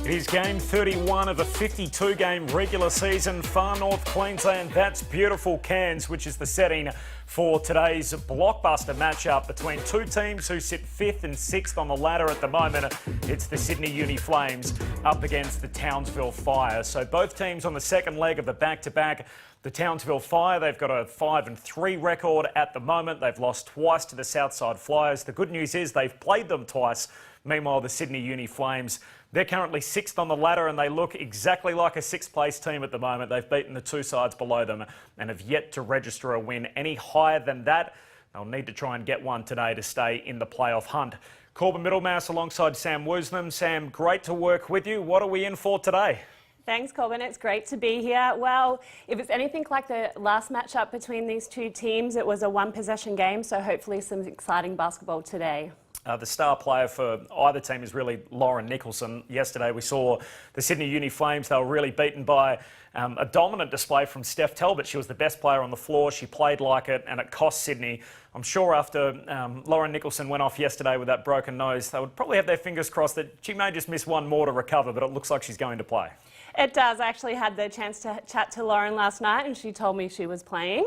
It is game 31 of a 52-game regular season. Far North Queensland, that's beautiful Cairns, which is the setting for today's blockbuster matchup between two teams who sit 5th and 6th on the ladder at the moment. It's the Sydney Uni Flames up against the Townsville Fire. So both teams on the second leg of the back-to-back. The Townsville Fire, they've got a 5-3 record at the moment. They've lost twice to the Southside Flyers. The good news is they've played them twice. Meanwhile, the Sydney Uni Flames, they're currently 6th on the ladder and they look exactly like a 6th place team at the moment. They've beaten the two sides below them and have yet to register a win any higher than that. They'll need to try and get one today to stay in the playoff hunt. Corbin Middlemass alongside Sam Woosnam. Sam, great to work with you. What are we in for today? Thanks, Corbin. It's great to be here. Well, if it's anything like the last matchup between these two teams, it was a one-possession game, so hopefully some exciting basketball today. The star player for either team is really Lauren Nicholson. Yesterday we saw the Sydney Uni Flames. They were really beaten by a dominant display from Steph Talbot. She was the best player on the floor. She played like it and it cost Sydney. I'm sure after Lauren Nicholson went off yesterday with that broken nose, they would probably have their fingers crossed that she may just miss one more to recover, but it looks like she's going to play. It does. I actually had the chance to chat to Lauren last night and she told me she was playing.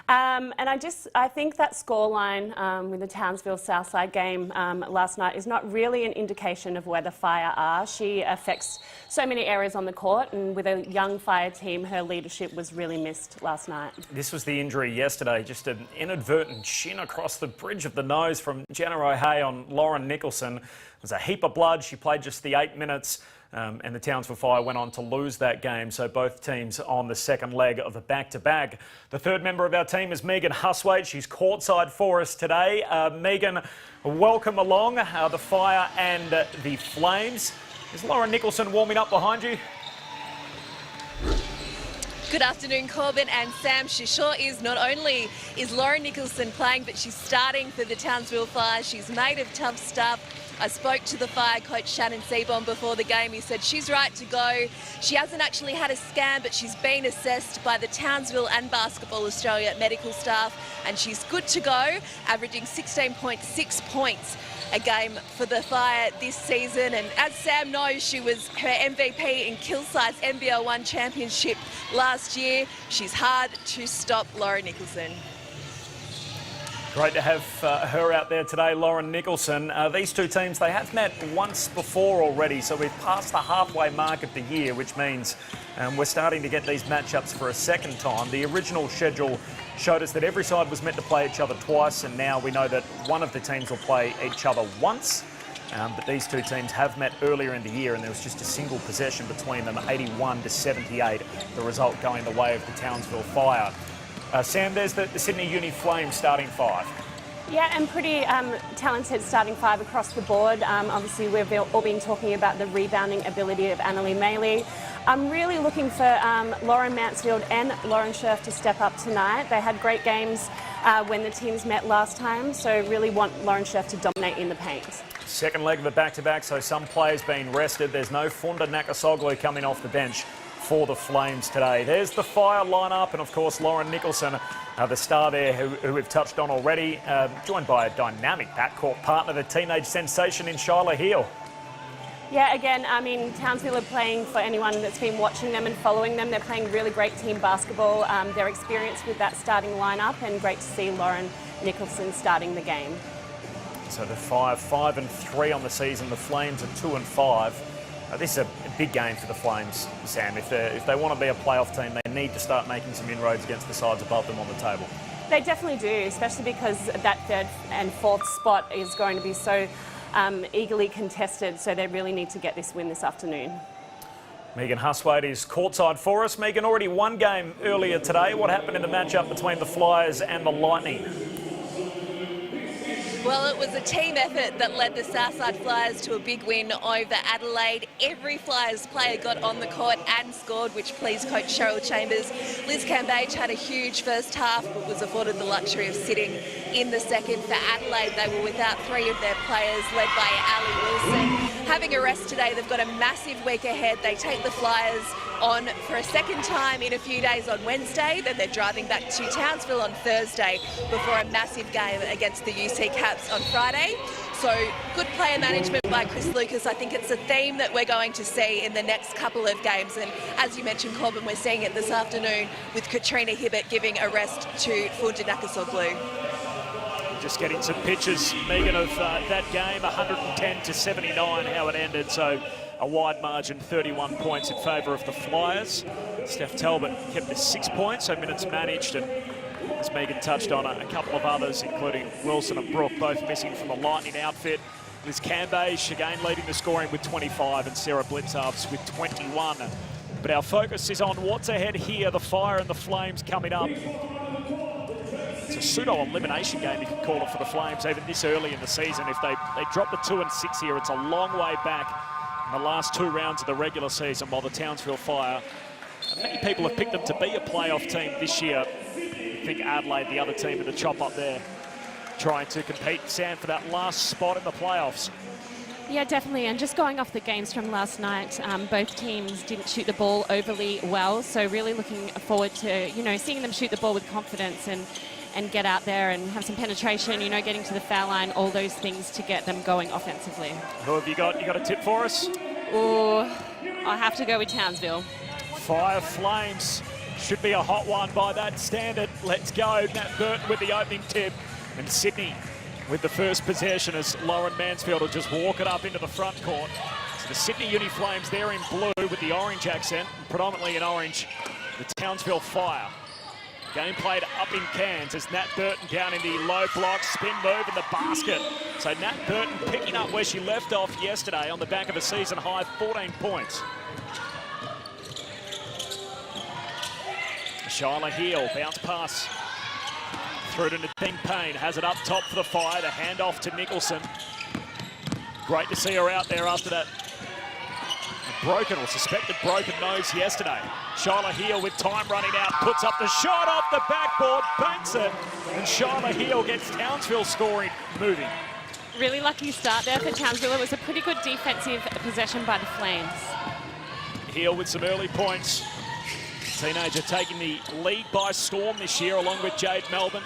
And I think that scoreline with the Townsville Southside game last night is not really an indication of where the Fire are. She affects so many areas on the court, and with a young Fire team, her leadership was really missed last night. This was the injury yesterday, just an inadvertent shin across the bridge of the nose from Jenna O'Hay on Lauren Nicholson. It was a heap of blood. She played just the 8 minutes. And the Townsville Fire went on to lose that game, so both teams on the second leg of a back-to-back. The third member of our team is Megan Huswaite. She's courtside for us today. Megan, welcome along, the Fire and the Flames. Is Lauren Nicholson warming up behind you? Good afternoon, Corbin and Sam. She sure is. Not only is Lauren Nicholson playing, but she's starting for the Townsville Fire. She's made of tough stuff. I spoke to the Fire coach Shannon Seabon before the game. He said she's right to go. She hasn't actually had a scan, but she's been assessed by the Townsville and Basketball Australia medical staff, and she's good to go, averaging 16.6 points a game for the Fire this season. And as Sam knows, she was her MVP in Kilsythe's NBL Championship last year. She's hard to stop, Lauren Nicholson. Great to have her out there today, Lauren Nicholson. These two teams, they have met once before already, so we've passed the halfway mark of the year, which means we're starting to get these matchups for a second time. The original schedule showed us that every side was meant to play each other twice, and now we know that one of the teams will play each other once. But these two teams have met earlier in the year, and there was just a single possession between them, 81-78, the result going the way of the Townsville Fire. Sam, there's the Sydney Uni Flames starting five. Yeah, and pretty talented starting five across the board. Obviously, we've all been talking about the rebounding ability of Annalie Maley. I'm really looking for Lauren Mansfield and Lauren Scherf to step up tonight. They had great games when the teams met last time, so really want Lauren Scherf to dominate in the paint. Second leg of a back-to-back, so some players being rested. There's no Funda Nakasoglu coming off the bench for the Flames today. There's the Fire lineup, and of course Lauren Nicholson, the star there who we've touched on already, joined by a dynamic backcourt partner, the teenage sensation in Shyla Heal. Yeah, again, I mean, Townsville are playing, for anyone that's been watching them and following them, they're playing really great team basketball. They're experienced with that starting lineup, and great to see Lauren Nicholson starting the game. So the Fire 5-3 on the season, the Flames are 2-5. This is a big game for the Flames, Sam. If they want to be a playoff team, they need to start making some inroads against the sides above them on the table. They definitely do, especially because that third and fourth spot is going to be so eagerly contested, so they really need to get this win this afternoon. Megan Huswaite is courtside for us. Megan, already one game earlier today. What happened in the matchup between the Flyers and the Lightning? Well, it was a team effort that led the Southside Flyers to a big win over Adelaide. Every Flyers player got on the court and scored, which pleased coach Cheryl Chambers. Liz Cambage had a huge first half, but was afforded the luxury of sitting in the second. For Adelaide, they were without three of their players, led by Ali Wilson. Having a rest today, they've got a massive week ahead. They take the Flyers on for a second time in a few days on Wednesday. Then they're driving back to Townsville on Thursday before a massive game against the UC Caps on Friday. So good player management by Chris Lucas. I think it's a theme that we're going to see in the next couple of games. And as you mentioned, Corbin, we're seeing it this afternoon with Katrina Hibbert giving a rest to Funja Nakasoglu. Just getting some pictures, Megan, of that game, 110-79 how it ended. So a wide margin, 31 points in favour of the Flyers. Steph Talbot kept the 6 points, so minutes managed, and as Megan touched on, a couple of others, including Wilson and Brooke, both missing from the Lightning outfit. Liz Cambage again leading the scoring with 25, and Sarah Blitzarves with 21. But our focus is on what's ahead here, the Fire and the Flames coming up. It's a pseudo-elimination game, you can call it, for the Flames, even this early in the season. If they drop the 2 and 6 here, it's a long way back in the last 2 rounds of the regular season, while the Townsville Fire, many people have picked them to be a playoff team this year. I think Adelaide, the other team in the chop up there, trying to compete, Sam, for that last spot in the playoffs. Yeah, definitely. And just going off the games from last night, both teams didn't shoot the ball overly well. So really looking forward to, seeing them shoot the ball with confidence and get out there and have some penetration, getting to the foul line, all those things to get them going offensively. Who have you got? You got a tip for us? Oh, I have to go with Townsville. Fire Flames. Should be a hot one by that standard. Let's go. Nat Burton with the opening tip. And Sydney with the first possession as Lauren Mansfield will just walk it up into the front court. So the Sydney Uni Flames there in blue with the orange accent, and predominantly in orange, the Townsville Fire. Game played up in Cairns as Nat Burton down in the low block, spin move in the basket. So Nat Burton picking up where she left off yesterday on the back of a season high 14 points. Shyla Heel, bounce pass through to Nadine Payne, has it up top for the Fire, the handoff to Nicholson. Great to see her out there after that broken or suspected broken nose yesterday. Shyla Heel with time running out, puts up the shot off the backboard, banks it, and Shyla Heel gets Townsville scoring, moving. Really lucky start there for Townsville. It was a pretty good defensive possession by the Flames. Heel with some early points. Teenager taking the lead by storm this year, along with Jade Melbourne.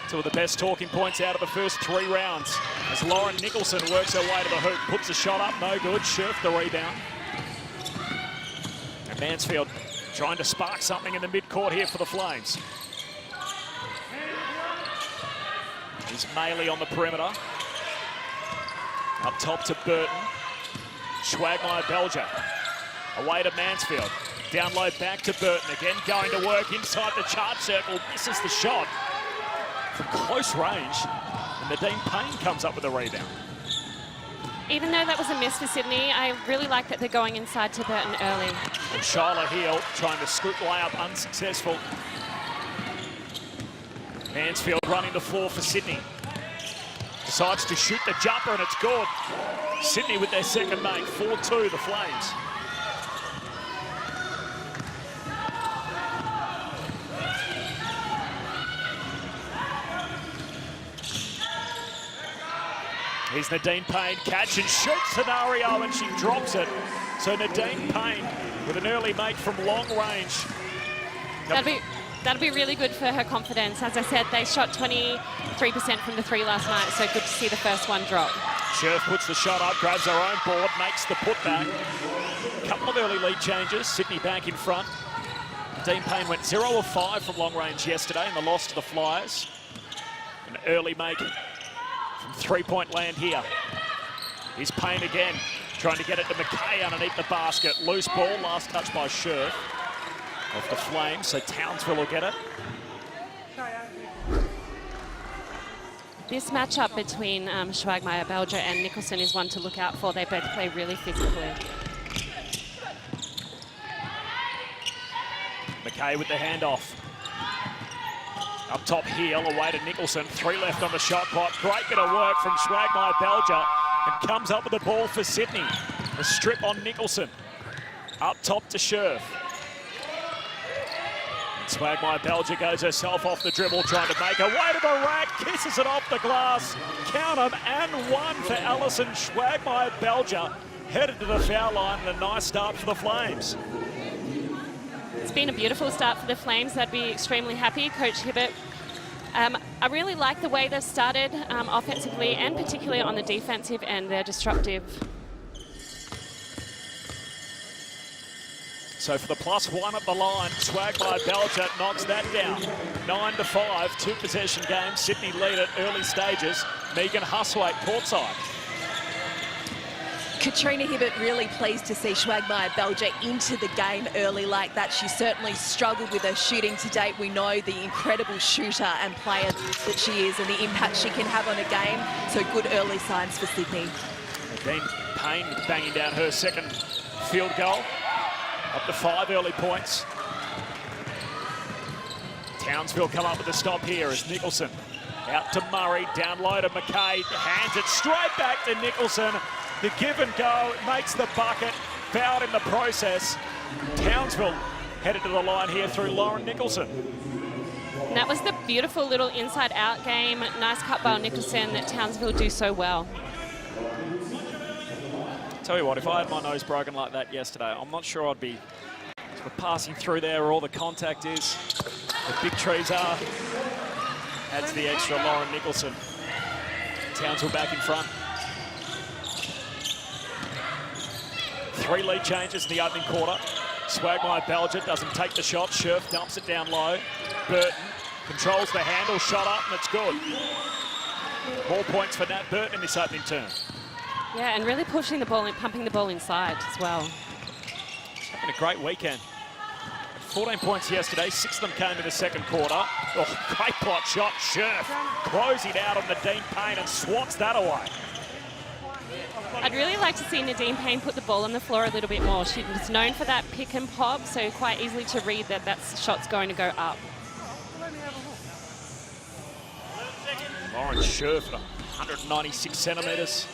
Two of the best talking points out of the first 3 rounds as Lauren Nicholson works her way to the hoop, puts the shot up, no good, Scherf the rebound. And Mansfield trying to spark something in the midcourt here for the Flames. Here's Maley on the perimeter. Up top to Burton. Schwagmeyer-Belger. Away to Mansfield. Down low back to Burton. Again going to work inside the charge circle. Misses the shot from close range. And Nadine Payne comes up with a rebound. Even though that was a miss for Sydney, I really like that they're going inside to Burton early. And Shyla Heel trying to scoop layup, unsuccessful. Mansfield running the floor for Sydney. Decides to shoot the jumper and it's good. Sydney with their second make, 4-2 the Flames. Here's Nadine Payne, catch and shoot scenario, and she drops it. So Nadine Payne with an early make from long range. That'll be really good for her confidence. As I said, they shot 23% from the 3 last night, so good to see the first one drop. Scherf puts the shot up, grabs her own board, makes the putback. A couple of early lead changes, Sydney back in front. Nadine Payne went 0 of 5 from long range yesterday in the loss to the Flyers. An early make from 3-point land here. Here's Payne again, trying to get it to McKay underneath the basket. Loose ball, last touch by Scherf off the Flames, so Townsville will get it. This matchup between Schwagmeyer-Belger and Nicholson is one to look out for. They both play really physically. McKay with the handoff. Up top, Heel, away to Nicholson. 3 left on the shot clock. Great bit of work from Schwagmeyer-Belger, and comes up with the ball for Sydney. The strip on Nicholson. Up top to Scherf. Schwagmeyer-Belger goes herself off the dribble, trying to make her way to the rack, kisses it off the glass. Count 'em, and 1 for Alison Schwagmeyer-Belger. Headed to the foul line, and a nice start for the Flames. It's been a beautiful start for the Flames. They'd be extremely happy. Coach Hibbert I really like the way they've started offensively and particularly on the defensive end. They're disruptive. So for the +1 at the line, swag by Belcher knocks that down. 9-5, 2-possession game. Sydney lead at early stages. Megan Huswaite courtside. Katrina Hibbert really pleased to see Swagmire Belger into the game early like that. She certainly struggled with her shooting to date. We know the incredible shooter and player that she is and the impact she can have on a game. So good early signs for Sydney. Nadine Payne banging down her second field goal. Up to 5 early points. Townsville come up with a stop here as Nicholson out to Murray, down low to McKay, hands it straight back to Nicholson. The give and go, makes the bucket, fouled in the process. Townsville headed to the line here through Lauren Nicholson. And that was the beautiful little inside-out game. Nice cut by Nicholson that Townsville do so well. Tell you what, if I had my nose broken like that yesterday, I'm not sure I'd be sort of passing through there where all the contact is. The big trees are. Adds the extra Lauren Nicholson. Townsville back in front. 3 lead changes in the opening quarter. Swagmire Belger doesn't take the shot. Scherf dumps it down low. Burton controls the handle, shot up, and it's good. More points for Nat Burton in this opening term. Yeah, and really pushing the ball and pumping the ball inside as well. It's having a great weekend. 14 points yesterday, 6 of them came in the second quarter. Oh, great block shot, Scherf closing out on Nadine Payne and swats that away. I'd really like to see Nadine Payne put the ball on the floor a little bit more. She's known for that pick and pop, so quite easily to read that that shot's going to go up. Lauren Scherf, 196 centimetres.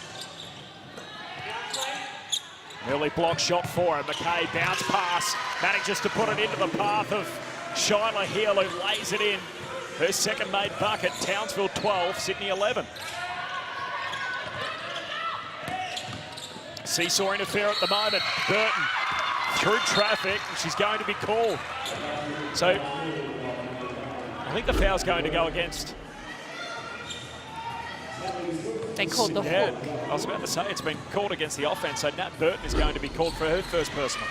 Early block shot for her. McKay bounce pass, manages to put it into the path of Shyla Heel, who lays it in. Her second made bucket. Townsville 12, Sydney 11. Seesaw interfere at the moment. Burton through traffic. She's going to be called. So I think the foul's going to go against. They called the hook. I was about to say it's been called against the offense, so Nat Burton is going to be called for her first personal.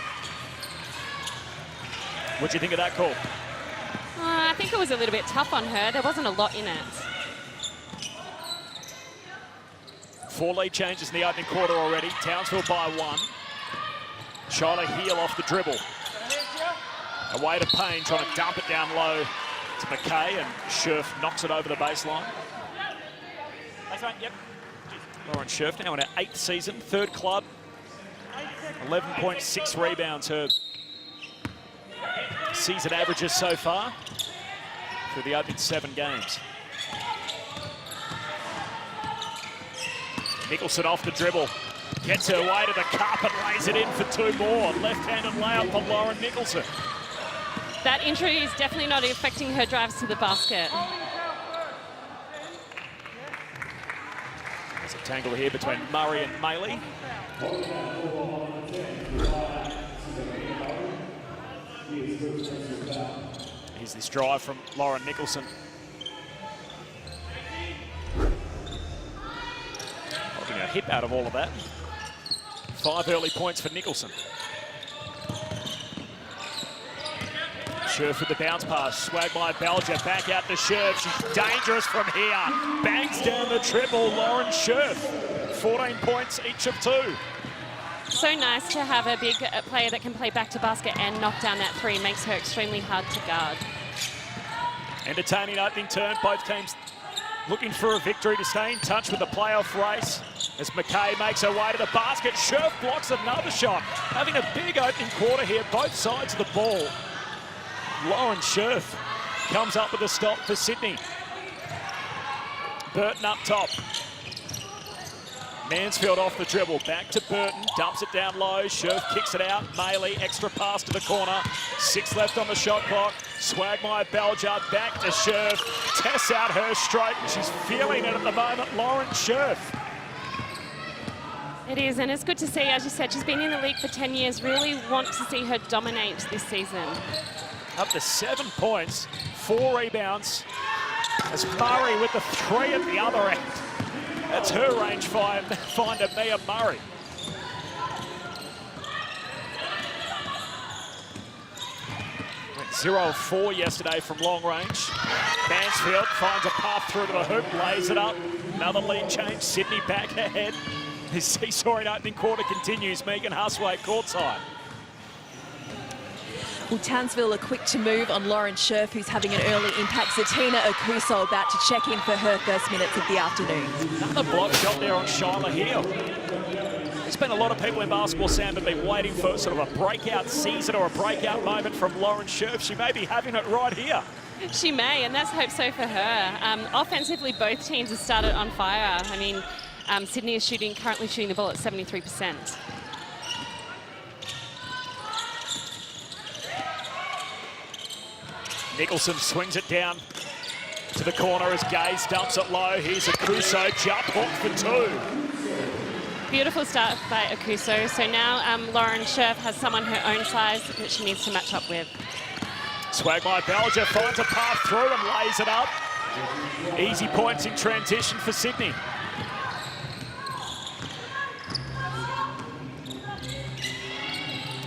What do you think of that call? I think it was a little bit tough on her. There wasn't a lot in it. 4 lead changes in the opening quarter already. Townsville by 1. Shyla Heel off the dribble. Away to Payne, trying to dump it down low to McKay, and Scherf knocks it over the baseline. Yep. Lauren Scherf now in her 8th season, 3rd club. 11.6 rebounds, her season averages so far through the opening 7 games. Nicholson off the dribble, gets her way to the cup and lays it in for 2 more. Left-handed layup from Lauren Nicholson. That injury is definitely not affecting her drives to the basket. There's a tangle here between Murray and Maley. Here's this drive from Lauren Nicholson. Holding her hip out of all of that. 5 early points for Nicholson. Scherf with the bounce pass. Swagmire Belger back out to Scherf. She's dangerous from here. Bangs down the triple. Lauren Scherf. 14 points, each of 2. So nice to have a big player that can play back to basket and knock down that 3. Makes her extremely hard to guard. Entertaining opening turn. Both teams looking for a victory to stay in touch with the playoff race. As McKay makes her way to the basket. Scherf blocks another shot. Having a big opening quarter here, both sides of the ball. Lauren Scherf comes up with a stop for Sydney. Burton up top. Mansfield off the dribble, back to Burton, dumps it down low, Scherf kicks it out, Maley, extra pass to the corner, 6 left on the shot clock, Swagmire Belger back to Scherf, tests out her stroke, she's feeling it at the moment, Lauren Scherf. It is, and it's good to see, as you said, she's been in the league for 10 years, really want to see her dominate this season. Up to 7 points, 4 rebounds, As Murray with the 3 at the other end. That's her range finder, Mia Murray. Went 0 of 4 yesterday from long range. Mansfield finds a path through to the hoop, lays it up. Another lead change, Sydney back ahead. His seesawing opening quarter continues. Megan Huswaite courtside. Well, Townsville are quick to move on Lauren Scherf, who's having an early impact. Zatina Okuso about to check in for her first minutes of the afternoon. Another block shot there on Shyla Hill. There's been a lot of people in basketball, Sam, that have been waiting for sort of a breakout season or a breakout moment from Lauren Scherf. She may be having it right here. She may, and let's hope so for her. Offensively, both teams have started on fire. I mean, Sydney is currently shooting the ball at 73%. Nicholson swings it down to the corner as Gaze dumps it low. Here's Okuso, jump hook for 2. Beautiful start by Okuso. So now Lauren Scherf has someone her own size that she needs to match up with. Swagmire Belger finds a path through and lays it up. Easy points in transition for Sydney.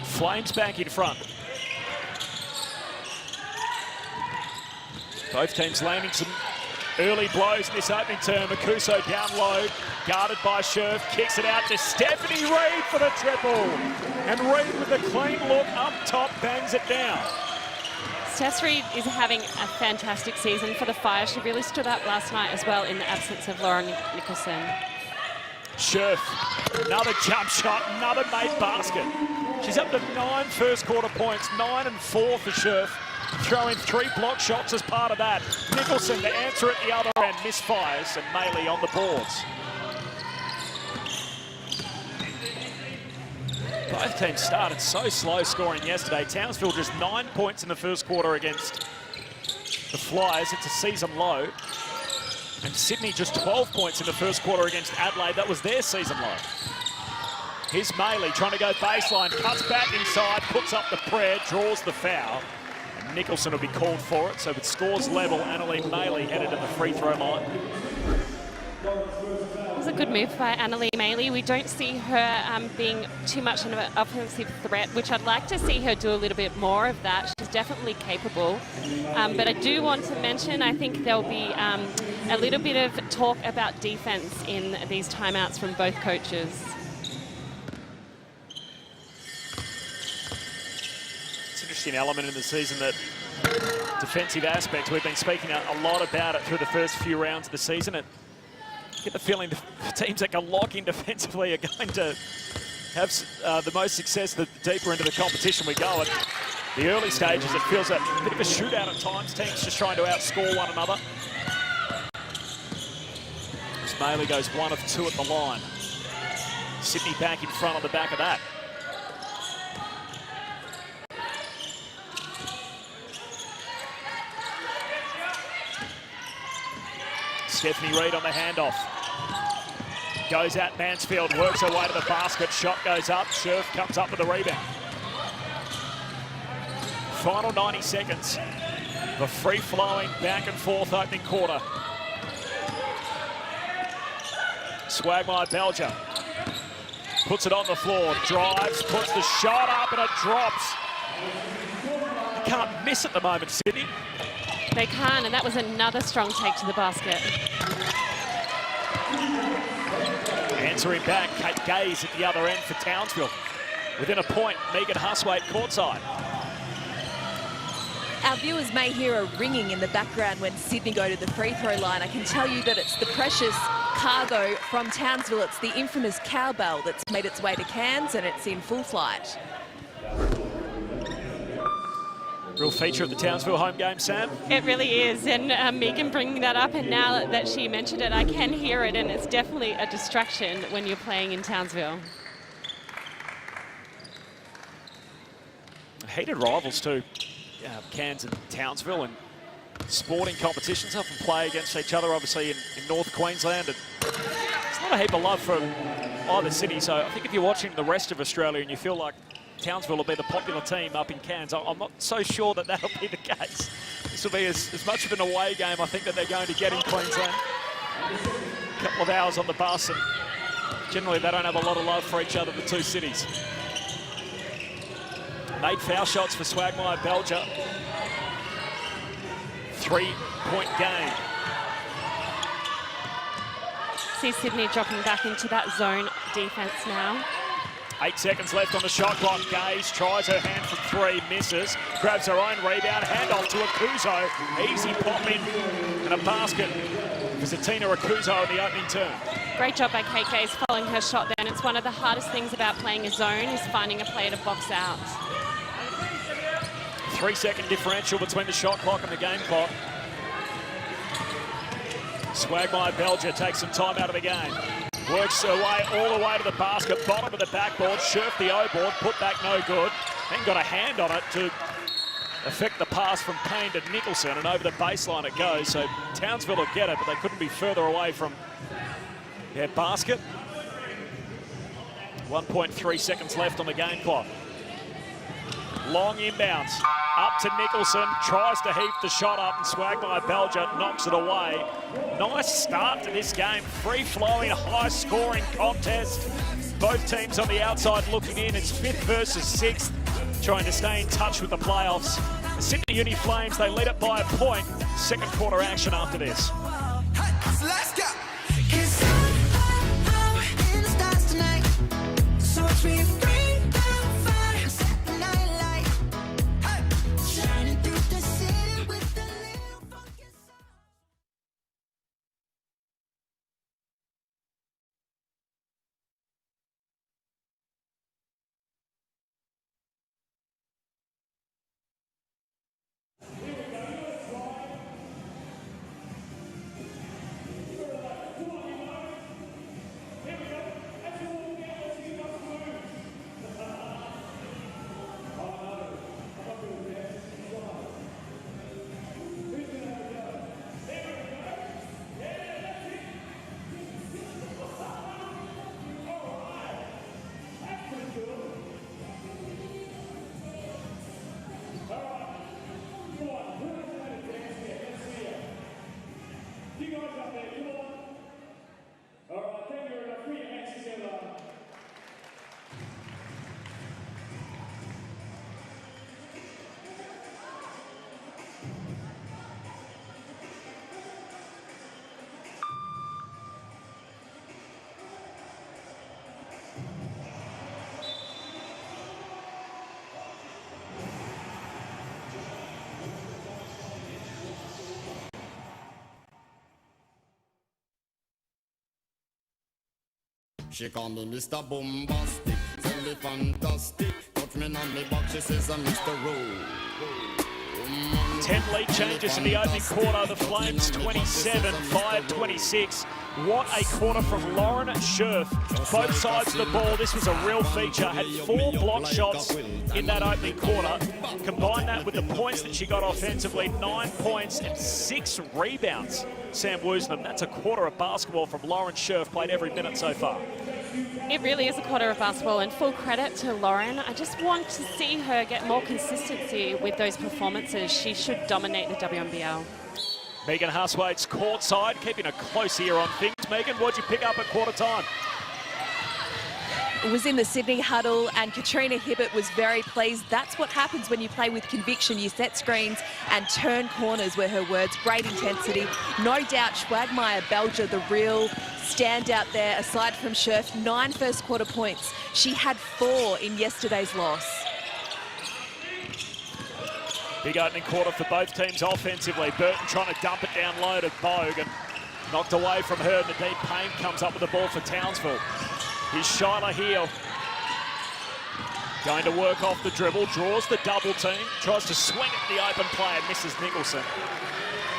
Flames back in front. Both teams landing some early blows in this opening term. Okuso down low, guarded by Scherf, kicks it out to Stephanie Reid for the triple. And Reid with a clean look up top, bangs it down. Steph Reid is having a fantastic season for the Fire. She really stood up last night as well in the absence of Lauren Nicholson. Scherf, another jump shot, another made basket. She's up to 9 first quarter points, 9 and 4 for Scherf. Throwing 3 block shots as part of that. Nicholson to answer at the other end, misfires, and Maley on the boards. Both teams started so slow scoring yesterday. Townsville just 9 points in the first quarter against the Flyers. It's a season low. And Sydney just 12 points in the first quarter against Adelaide. That was their season low. Here's Maley trying to go baseline, cuts back inside, puts up the prayer, draws the foul. Nicholson will be called for it, so with scores level, Annalie Maley headed to the free throw line. It was a good move by Annalie Maley. We don't see her being too much of an offensive threat, which I'd like to see her do a little bit more of that. She's definitely capable. But I do want to mention, I think there'll be a little bit of talk about defense in these timeouts from both coaches. Interesting element in the season, that defensive aspect. We've been speaking a lot about it through the first few rounds of the season. And get the feeling the teams that can lock in defensively are going to have the most success the deeper into the competition we go. At the early stages, it feels a bit of a shootout at times. Teams just trying to outscore one another. As Maley goes 1 of 2 at the line. Sydney back in front on the back of that. Stephanie Reid on the handoff. Goes at Mansfield, works her way to the basket. Shot goes up. Scherf comes up with the rebound. Final 90 seconds. The free-flowing back and forth opening quarter. Swagmire Belger puts it on the floor, drives, puts the shot up, and it drops. You can't miss at the moment, Sydney. They can, and that was another strong take to the basket. Answering back, Kate Gaze at the other end for Townsville. Within a point, Megan Huswaite courtside. Our viewers may hear a ringing in the background when Sydney go to the free throw line. I can tell you that it's the precious cargo from Townsville. It's the infamous cowbell that's made its way to Cairns, and it's in full flight. Real feature of the Townsville home game, Sam. It really is, and Megan bringing that up, and now that she mentioned it, I can hear it, and it's definitely a distraction when you're playing in Townsville. Heated rivals too, Cairns and Townsville, and sporting competitions often play against each other, obviously in North Queensland, and it's not a heap of love for either city, so I think if you're watching the rest of Australia and you feel like Townsville will be the popular team up in Cairns, I'm not so sure that that'll be the case. this will be as much of an away game, I think, that they're going to get in Queensland. A couple of hours on the bus, and generally they don't have a lot of love for each other, the two cities. 8 foul shots for Swagmire Belger. 3-point game. See Sydney dropping back into that zone defense now. 8 seconds left on the shot clock. Gaze tries her hand from 3, misses, grabs her own rebound, handoff to Akuzo. Easy pop in and a basket for Zatina Akuzo in the opening turn. Great job by Kate Gaze following her shot there, and it's one of the hardest things about playing a zone is finding a player to box out. 3-second differential between the shot clock and the game clock. Swagmire Belger takes some time out of the game. Works her way all the way to the basket, bottom of the backboard, shirked the O-board, put back no good. Then got a hand on it to affect the pass from Payne to Nicholson, and over the baseline it goes. So Townsville will get it, but they couldn't be further away from their basket. 1.3 seconds left on the game clock. Long inbounds, up to Nicholson, tries to heave the shot up, and Swagmire Belger knocks it away. Nice start to this game, free-flowing, high-scoring contest. Both teams on the outside looking in. It's 5th versus 6th, trying to stay in touch with the playoffs. The Sydney Uni Flames, they lead it by a point. Second quarter action after this. Let's go. She call me Mr. Bombastic, tell me fantastic. Touch me on me back, she says I'm Mr. Rowe. 10 lead changes in the opening quarter. The Flames 27, 5-26. What a quarter from Lauren Scherf. Both sides of the ball. This was a real feature. Had 4 block shots in that opening quarter. Combine that with the points that she got offensively. 9 points and 6 rebounds. Sam Woosnam, that's a quarter of basketball from Lauren Scherf. Played every minute so far. It really is a quarter of basketball, and full credit to Lauren. I just want to see her get more consistency with those performances. She should dominate the WNBL. Megan Huswaite's courtside, keeping a close ear on things. Megan, what'd you pick up at quarter time? It was in the Sydney huddle, and Katrina Hibbert was very pleased. That's what happens when you play with conviction. You set screens and turn corners, were her words. Great intensity. No doubt Swagmire Belger, the real standout there, aside from Scherf. 9 first quarter points. She had 4 in yesterday's loss. Big opening quarter for both teams offensively. Burton trying to dump it down low to Bogue, and knocked away from her. Nadine Payne comes up with the ball for Townsville. Here's Shyla Heel. Going to work off the dribble, draws the double team, tries to swing at the open player, misses Nicholson.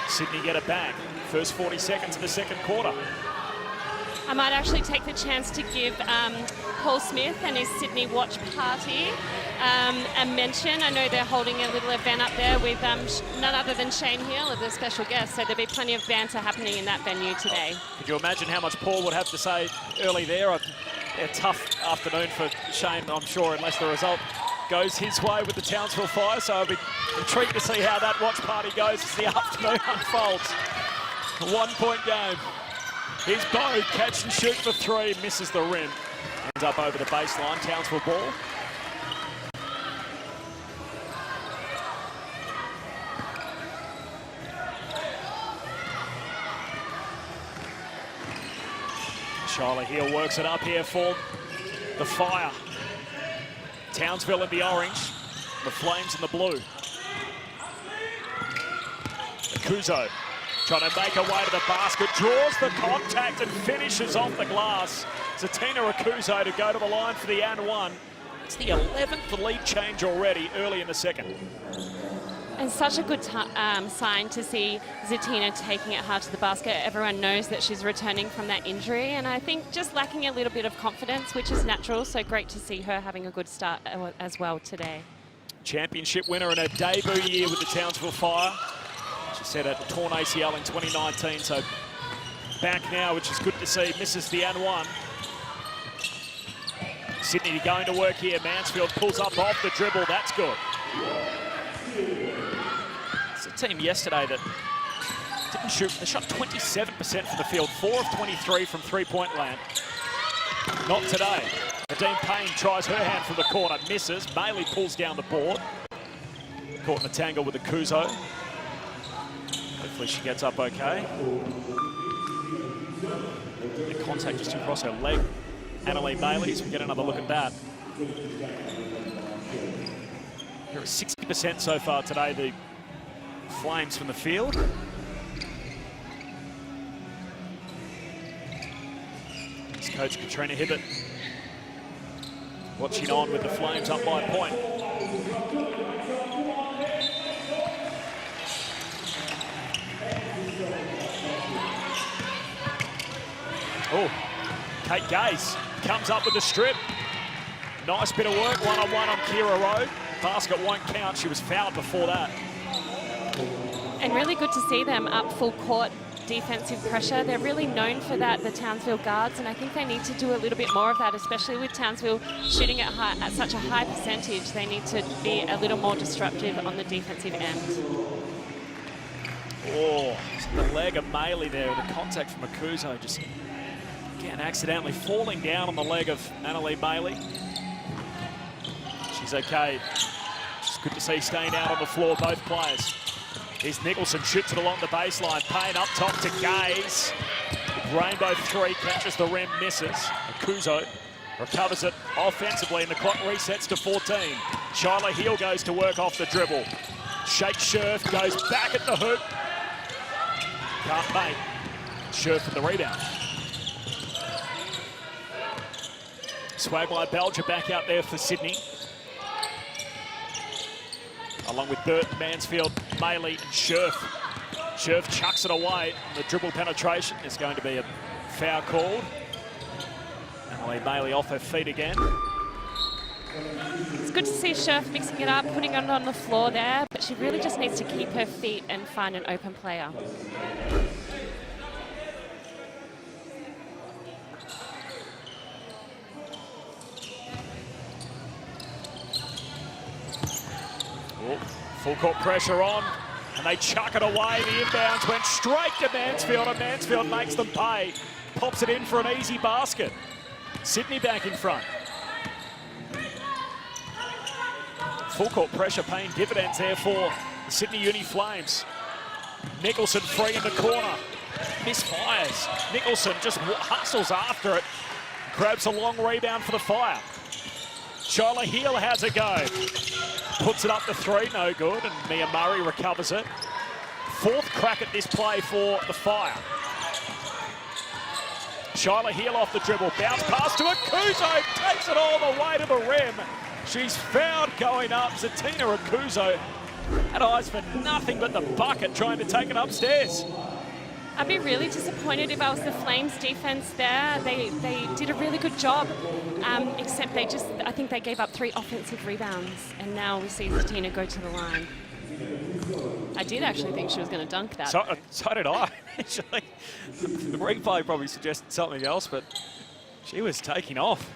Sydney get it back. First 40 seconds of the second quarter. I might actually take the chance to give Paul Smith and his Sydney Watch Party a mention. I know they're holding a little event up there with none other than Shane Hill as a special guest, so there'll be plenty of banter happening in that venue today. Could you imagine how much Paul would have to say early there? A tough afternoon for Shane, I'm sure, unless the result goes his way with the Townsville Fire, so I'll be intrigued to see how that watch party goes as the afternoon unfolds. A 1-point game. Here's Bo, catch and shoot for 3, misses the rim. Ends up over the baseline, Townsville ball. Charlotte Hill works it up here for the Fire. Townsville in the orange, the Flames in the blue. Akuzo trying to make her way to the basket, draws the contact and finishes off the glass. Zatina Akuzo to go to the line for the and one. It's the 11th lead change already early in the second. And such a good sign to see Zatina taking it hard to the basket. Everyone knows that she's returning from that injury, and I think just lacking a little bit of confidence, which is natural, so great to see her having a good start as well today. Championship winner in her debut year with the Townsville Fire. She said a torn ACL in 2019, so back now, which is good to see. Misses the and one. Sydney going to work here. Mansfield pulls up off the dribble. That's good. It's a team yesterday that didn't shoot. They shot 27% from the field, 4 of 23 from three-point land. Not today. Nadine Payne tries her hand from the corner, misses. Maley pulls down the board. Caught in the tangle with Akuzo. Hopefully she gets up okay. The contact just across her leg. Annalee Maley, so we get another look at that. Here at 60% so far today, the Flames from the field. It's coach Katrina Hibbert watching on with the Flames up by a point. Oh, Kate Gaze comes up with the strip. Nice bit of work, one-on-one on Kira Rowe. Basket won't count, she was fouled before that. And really good to see them up full court defensive pressure. They're really known for that, the Townsville guards, and I think they need to do a little bit more of that, especially with Townsville shooting at such a high percentage. They need to be a little more disruptive on the defensive end. Oh, the leg of Maley there with the contact from Akuzo, just again accidentally falling down on the leg of Annalee Maley. She's okay. It's good to see staying out on the floor, both players. Here's Nicholson, shoots it along the baseline. Payne up top to Gaze. Rainbow three, catches the rim, misses. Akuzo recovers it offensively, and the clock resets to 14. Shyla Heel goes to work off the dribble. Shake Scherf goes back at the hoop. Can't make. Scherf with the rebound. Swagline Belger back out there for Sydney. Along with Burton, Mansfield, Maley and Scherf. Scherf chucks it away. The dribble penetration is going to be a foul called. Annalee Maley off her feet again. It's good to see Scherf mixing it up, putting it on the floor there, but she really just needs to keep her feet and find an open player. Full court pressure on, and they chuck it away. The inbounds went straight to Mansfield, and Mansfield makes them pay. Pops it in for an easy basket. Sydney back in front. Full court pressure paying dividends there for the Sydney Uni Flames. Nicholson free in the corner. Misfires. Nicholson just hustles after it. Grabs a long rebound for the Fire. Shyla Heel has a go. Puts it up to three, no good, and Mia Murray recovers it. Fourth crack at this play for the Fire. Shyla Heel off the dribble, bounce pass to Akuzo, takes it all the way to the rim. She's fouled going up. Zatina Akuzo had eyes for nothing but the bucket, trying to take it upstairs. I'd be really disappointed if I was the Flames defense there. They did a really good job, except I think they gave up 3 offensive rebounds, and now we see Zatina go to the line. I did actually think she was going to dunk that. So did I, actually. The replay probably suggested something else, but she was taking off.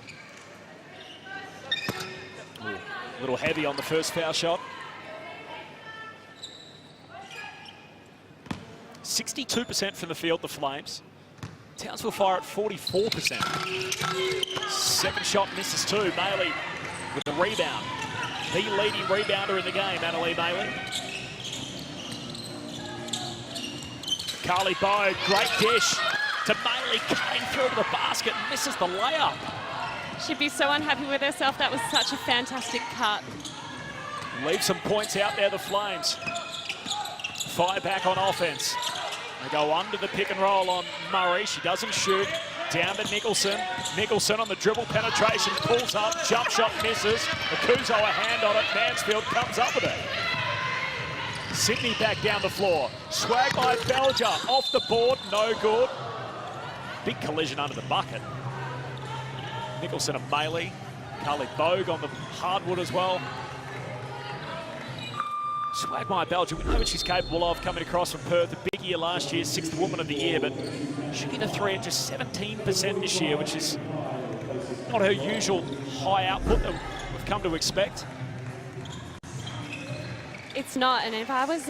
Ooh. A little heavy on the first foul shot. 62% from the field, the Flames. Townsville fire at 44%. Second shot misses too. Maley with the rebound. The leading rebounder in the game, Annalie Maley. Carly Bowe, great dish to Maley, cutting through to the basket, misses the layup. She'd be so unhappy with herself. That was such a fantastic cut. Leave some points out there, the Flames. Fire back on offense. They go under the pick and roll on Murray. She doesn't shoot. Down to Nicholson. Nicholson on the dribble penetration, pulls up, jump shot misses. Akuzo a hand on it. Mansfield comes up with it. Sydney back down the floor. Swag by Belger. Off the board, no good. Big collision under the bucket. Nicholson and Maley. Carly Bogue on the hardwood as well. Swagmire Belger, we know what she's capable of coming across from Perth. A big year last year, 6th Woman of the Year, but she hit a three at just 17% this year, which is not her usual high output that we've come to expect. It's not, and if I was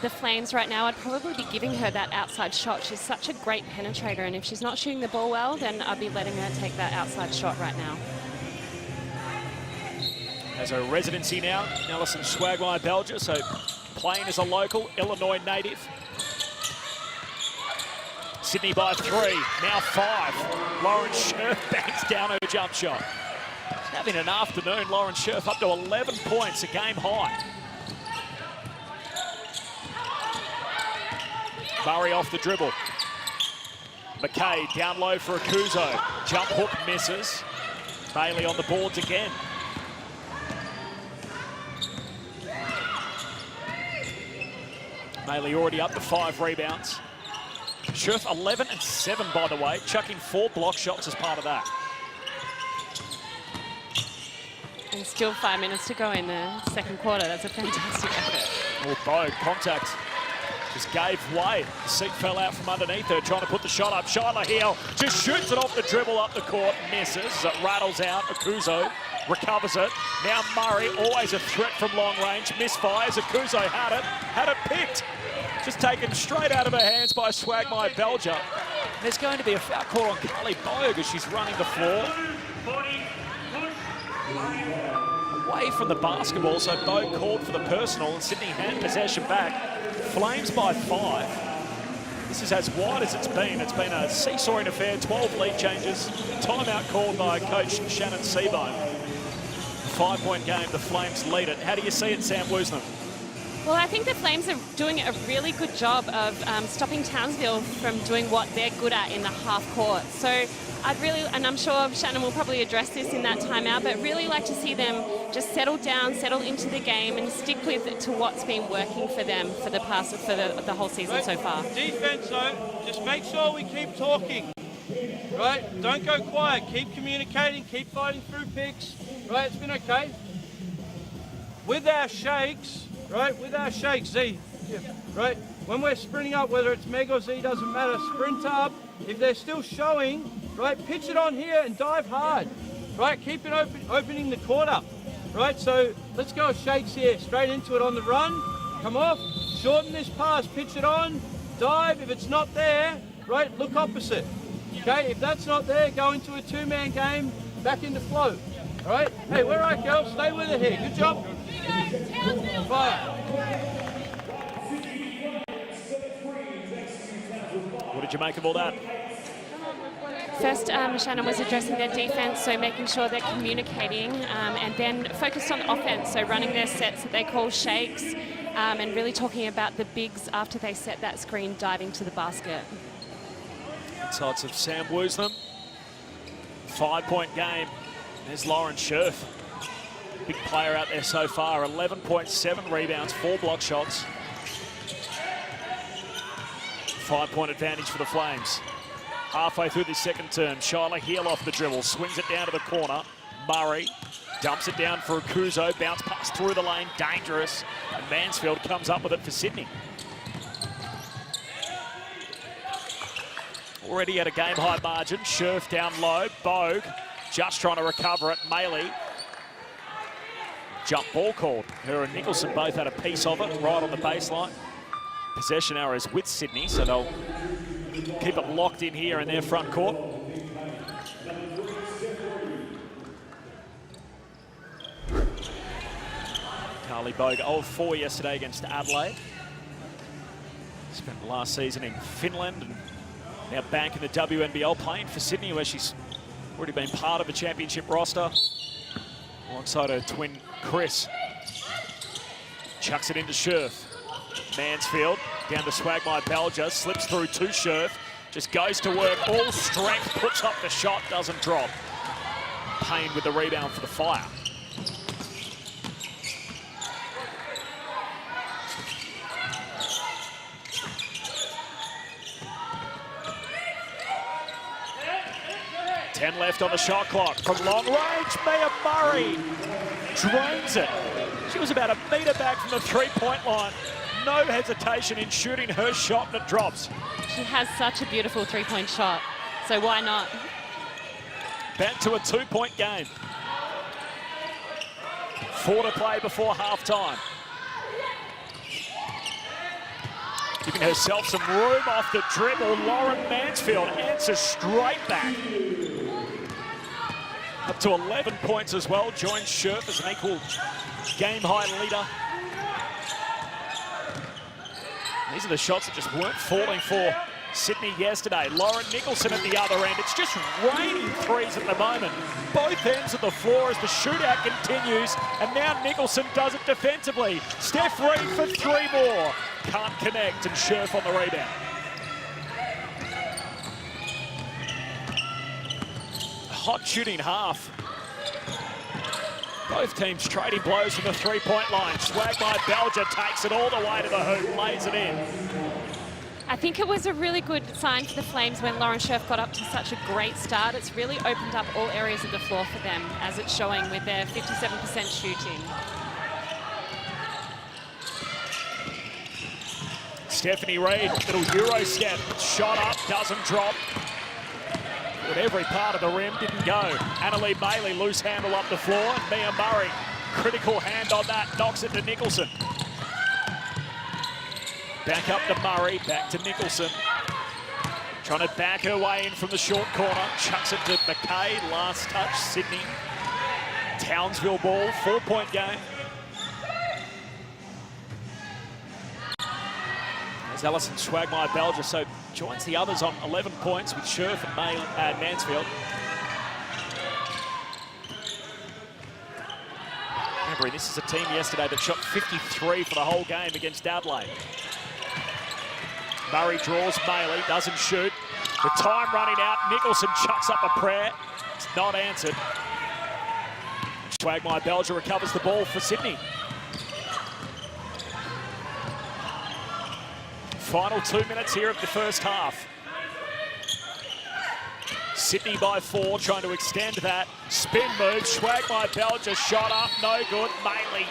the Flames right now, I'd probably be giving her that outside shot. She's such a great penetrator, and if she's not shooting the ball well, then I'd be letting her take that outside shot right now. Has her residency now, Alison Swagmire Belger, so playing as a local, Illinois native. Sydney by 3, now 5. Lauren Scherf bangs down her jump shot. She's having an afternoon, Lauren Scherf up to 11 points, a game high. Murray off the dribble. McKay down low for Akuzo. Jump hook misses. Bailey on the boards again. Maley already up to 5 rebounds. Scherf 11 and 7, by the way, chucking 4 block shots as part of that. And still 5 minutes to go in the second quarter. That's a fantastic effort. Well, Bogue, contact just gave way. The seat fell out from underneath her, trying to put the shot up. Shyla Heel just shoots it off the dribble up the court, misses. It rattles out. Akuzo recovers it. Now Murray, always a threat from long range, misfires. Akuzo had it picked. Just taken straight out of her hands by Swagmire Belger. And there's going to be a foul call on Carly Bogue as she's running the floor. Away from the basketball, so Bogue called for the personal and Sydney hand possession back. Flames by 5. This is as wide as it's been. It's been a seesawing affair, 12 lead changes. Timeout called by coach Shannon Seabohm. 5-point game, the Flames lead it. How do you see it, Sam Woosnam? Well, I think the Flames are doing a really good job of stopping Townsville from doing what they're good at in the half court. So I'd really, and I'm sure Shannon will probably address this in that timeout, but really like to see them just settle down, settle into the game and stick with to what's been working for them for the the whole season so far. Defense though, just make sure we keep talking, right? Don't go quiet, keep communicating, keep fighting through picks, right? It's been okay. With our shakes, right? With our shakes, Z, right? When we're sprinting up, whether it's Meg or Z, doesn't matter, sprint up. If they're still showing, right, pitch it on here and dive hard, right? Keep it opening the court up, right? So let's go shakes here, straight into it on the run, come off, shorten this pass, pitch it on, dive. If it's not there, right, look opposite, okay? If that's not there, go into a 2-man game, back into flow, all right? Hey, we're right, girls, stay with it here, good job. Fire. What did you make of all that? First, Shannon was addressing their defense, so making sure they're communicating, and then focused on offense, so running their sets that they call shakes, and really talking about the bigs after they set that screen, diving to the basket. Insights of Sam Woosnam. 5-point game. There's Lauren Scherf. Big player out there so far. 11.7 rebounds, 4 block shots. 5-point advantage for the Flames. Halfway through the second term, Shyla Heel off the dribble, swings it down to the corner. Murray dumps it down for Akuzo, bounce pass through the lane, dangerous. And Mansfield comes up with it for Sydney. Already at a game-high margin. Scherf down low, Bogue just trying to recover it. Maley jump ball called. Her and Nicholson both had a piece of it right on the baseline. Possession arrows with Sydney, so they'll keep it locked in here in their front court. Carly Bogue 0-4 yesterday against Adelaide. Spent the last season in Finland and now back in the WNBL, playing for Sydney, where she's already been part of a championship roster alongside her twin Chris. Chucks it into Scherf. Mansfield down to Swagmai Belger, slips through to Scherf, just goes to work, all strength, puts up the shot, doesn't drop. Payne with the rebound for the Fire. Ten left on the shot clock. From long range, Mia Murray drains it. She was about a metre back from the three-point line. No hesitation in shooting her shot, and it drops. She has such a beautiful three-point shot, so why not? Back to a two-point game. 4 to play before half-time. Giving herself some room off the dribble. Lauren Mansfield answers straight back. Up to 11 points as well. Joins Scherf as an equal game-high leader. These are the shots that just weren't falling for Sydney yesterday. Lauren Nicholson at the other end. It's just raining threes at the moment. Both ends of the floor as the shootout continues. And now Nicholson does it defensively. Steph Reid for 3 more. Can't connect, and Scherf on the rebound. Hot shooting half. Both teams trading blows from the three-point line. Swagmai Belger takes it all the way to the hoop, lays it in. I think it was a really good sign for the Flames when Lauren Scherf got up to such a great start. It's really opened up all areas of the floor for them, as it's showing with their 57% shooting. Stephanie Reid, little Euro step, shot up, doesn't drop. But every part of the rim didn't go. Annalee Bailey, loose handle up the floor, and Mia Murray, critical hand on that, knocks it to Nicholson. Back up to Murray, back to Nicholson. Trying to back her way in from the short corner, chucks it to McKay, last touch, Sydney. Townsville ball, 4-point game. There's Alison Swagmai Belger, so joins the others on 11 points with Scherf and Mansfield. Remember, this is a team yesterday that shot 53 for the whole game against Adelaide. Murray draws Maley, doesn't shoot. With time running out, Nicholson chucks up a prayer. It's not answered. Swagmai Belger recovers the ball for Sydney. Final 2 minutes here of the first half. Sydney by 4, trying to extend that. Spin move, Swagmai Belger shot up, no good. Maley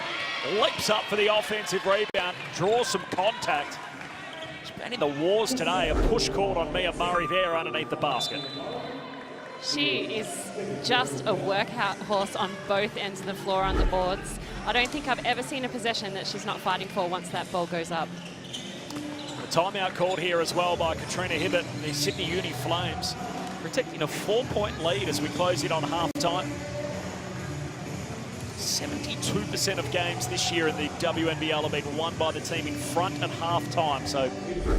leaps up for the offensive rebound, draws some contact. She's been in the wars today. A push called on Mia Murray there underneath the basket. She is just a workout horse on both ends of the floor on the boards. I don't think I've ever seen a possession that she's not fighting for once that ball goes up. Timeout called here as well by Katrina Hibbert and the Sydney Uni Flames, protecting a 4-point lead as we close in on half-time. 72% of games this year in the WNBL have been won by the team in front at half-time, so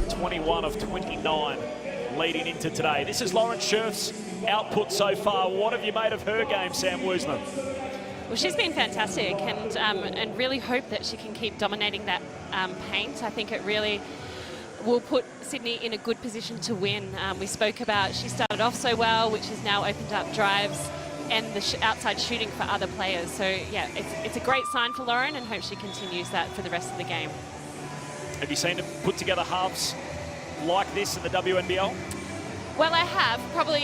21 of 29 leading into today. This is Lauren Scherf's output so far. What have you made of her game, Sam Woosner? Well, she's been fantastic, and really hope that she can keep dominating that paint. I think it really will put Sydney in a good position to win. We spoke about she started off so well, which has now opened up drives and the outside shooting for other players. So yeah, it's a great sign for Lauren, and hope she continues that for the rest of the game. Have you seen her put together halves like this in the WNBL? Well, I have probably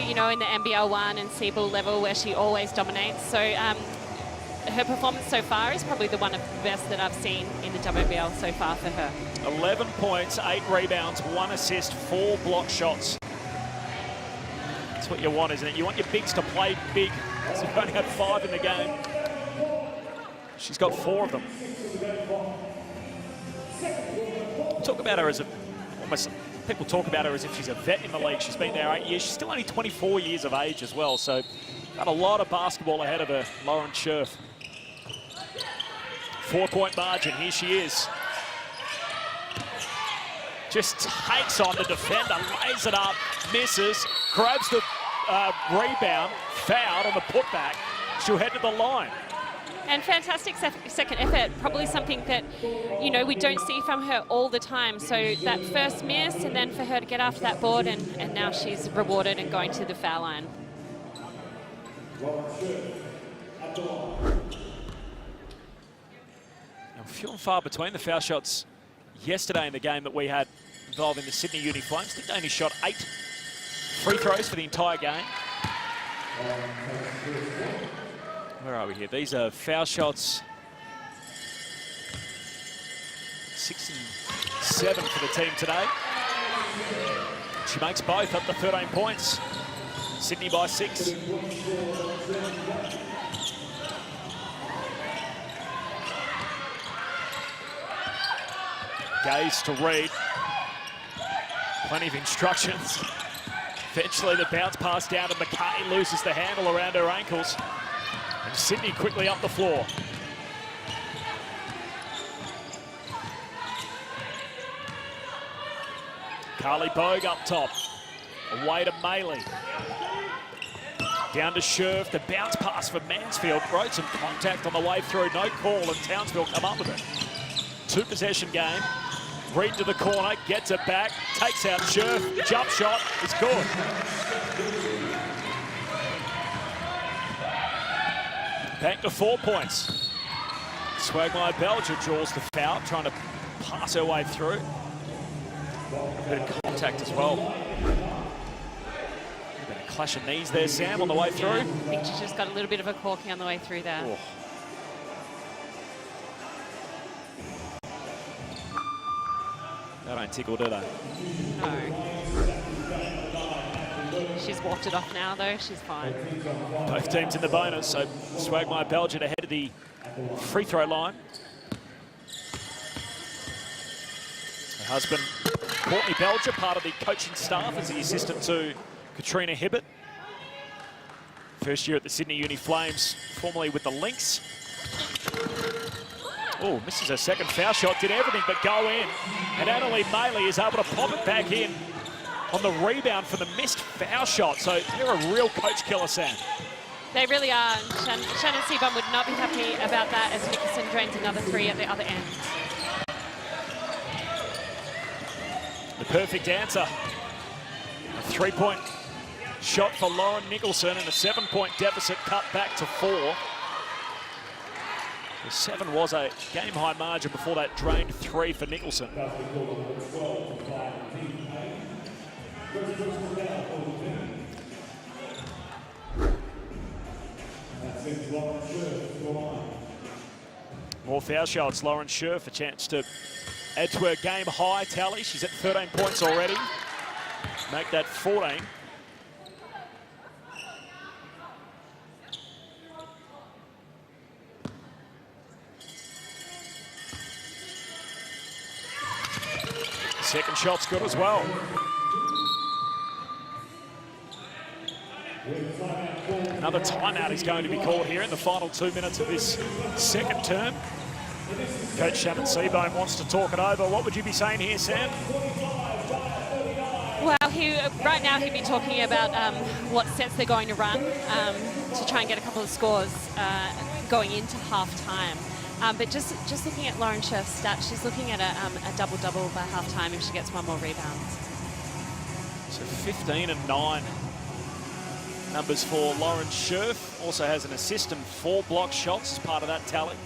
you know, in the NBL 1 and Siebel level where she always dominates. So her performance so far is probably the one of the best that I've seen in the WNBL so far for her. 11 points, 8 rebounds, 1 assist, 4 block shots. That's what you want, isn't it? You want your bigs to play big. So you've only had 5 in the game. She's got 4 of them. Talk about her as people talk about her as if she's a vet in the league. She's been there 8 years. She's still only 24 years of age as well, so got a lot of basketball ahead of her, Lauren Scherf. 4-point margin, here she is. Just takes on the defender, lays it up, misses, grabs the rebound, fouled on the putback. She'll head to the line. And fantastic second effort, probably something that, you know, we don't see from her all the time. So that first miss, and then for her to get after that board, and now she's rewarded and going to the foul line. Now, few and far between the foul shots yesterday in the game that we had involving the Sydney Uni Flames. I think they only shot 8 free throws for the entire game. Where are we here? These are foul shots. 6 and 7 for the team today. She makes both up to 13 points. Sydney by 6. Gaze to Reed. Plenty of instructions. Eventually the bounce pass down to McKay, loses the handle around her ankles. And Sydney quickly up the floor. Carly Bogue up top. Away to Maley. Down to Scherf. The bounce pass for Mansfield. Broke some contact on the way through. No call, and Townsville come up with it. 2-possession game. Reed to the corner, gets it back, takes out Scherf. Jump shot is good. Back to 4 points. Swagmeyer Belger draws the foul, trying to pass her way through. A bit of contact as well. A bit of clash of knees there, Sam, on the way through. I think she's just got a little bit of a corking on the way through there. Oh. They don't tickle, do they? No. She's walked it off now, though. She's fine. Both teams in the bonus, so Swagmeyer Belger ahead of the free throw line. Her husband, Courtney Belger, part of the coaching staff as the assistant to Katrina Hibbert. First year at the Sydney Uni Flames, formerly with the Lynx. Oh, misses her second foul shot, did everything but go in. And Annalie Maley is able to pop it back in on the rebound for the missed foul shot. So they're a real coach killer, Sam. They really are. Shannon Seaborn would not be happy about that as Nicholson drains another 3 at the other end. The perfect answer. A 3-point shot for Lauren Nicholson and a 7-point deficit cut back to 4. The 7 was a game-high margin before that drained 3 for Nicholson. More foul shots. Lauren Scherf, a chance to add to her game-high tally. She's at 13 points already. Make that 14. Second shot's good as well. Another timeout is going to be called here in the final 2 minutes of this second term. Coach Shannon Seaborn wants to talk it over. What would you be saying here, Sam? Well, right now he'd be talking about what sets they're going to run to try and get a couple of scores going into half-time. But just looking at Lauren Scherf's stats, she's looking at a double-double by half-time if she gets 1 more rebound. So 15 and 9 numbers for Lauren Scherf. Also has an assist and 4 block shots as part of that tally.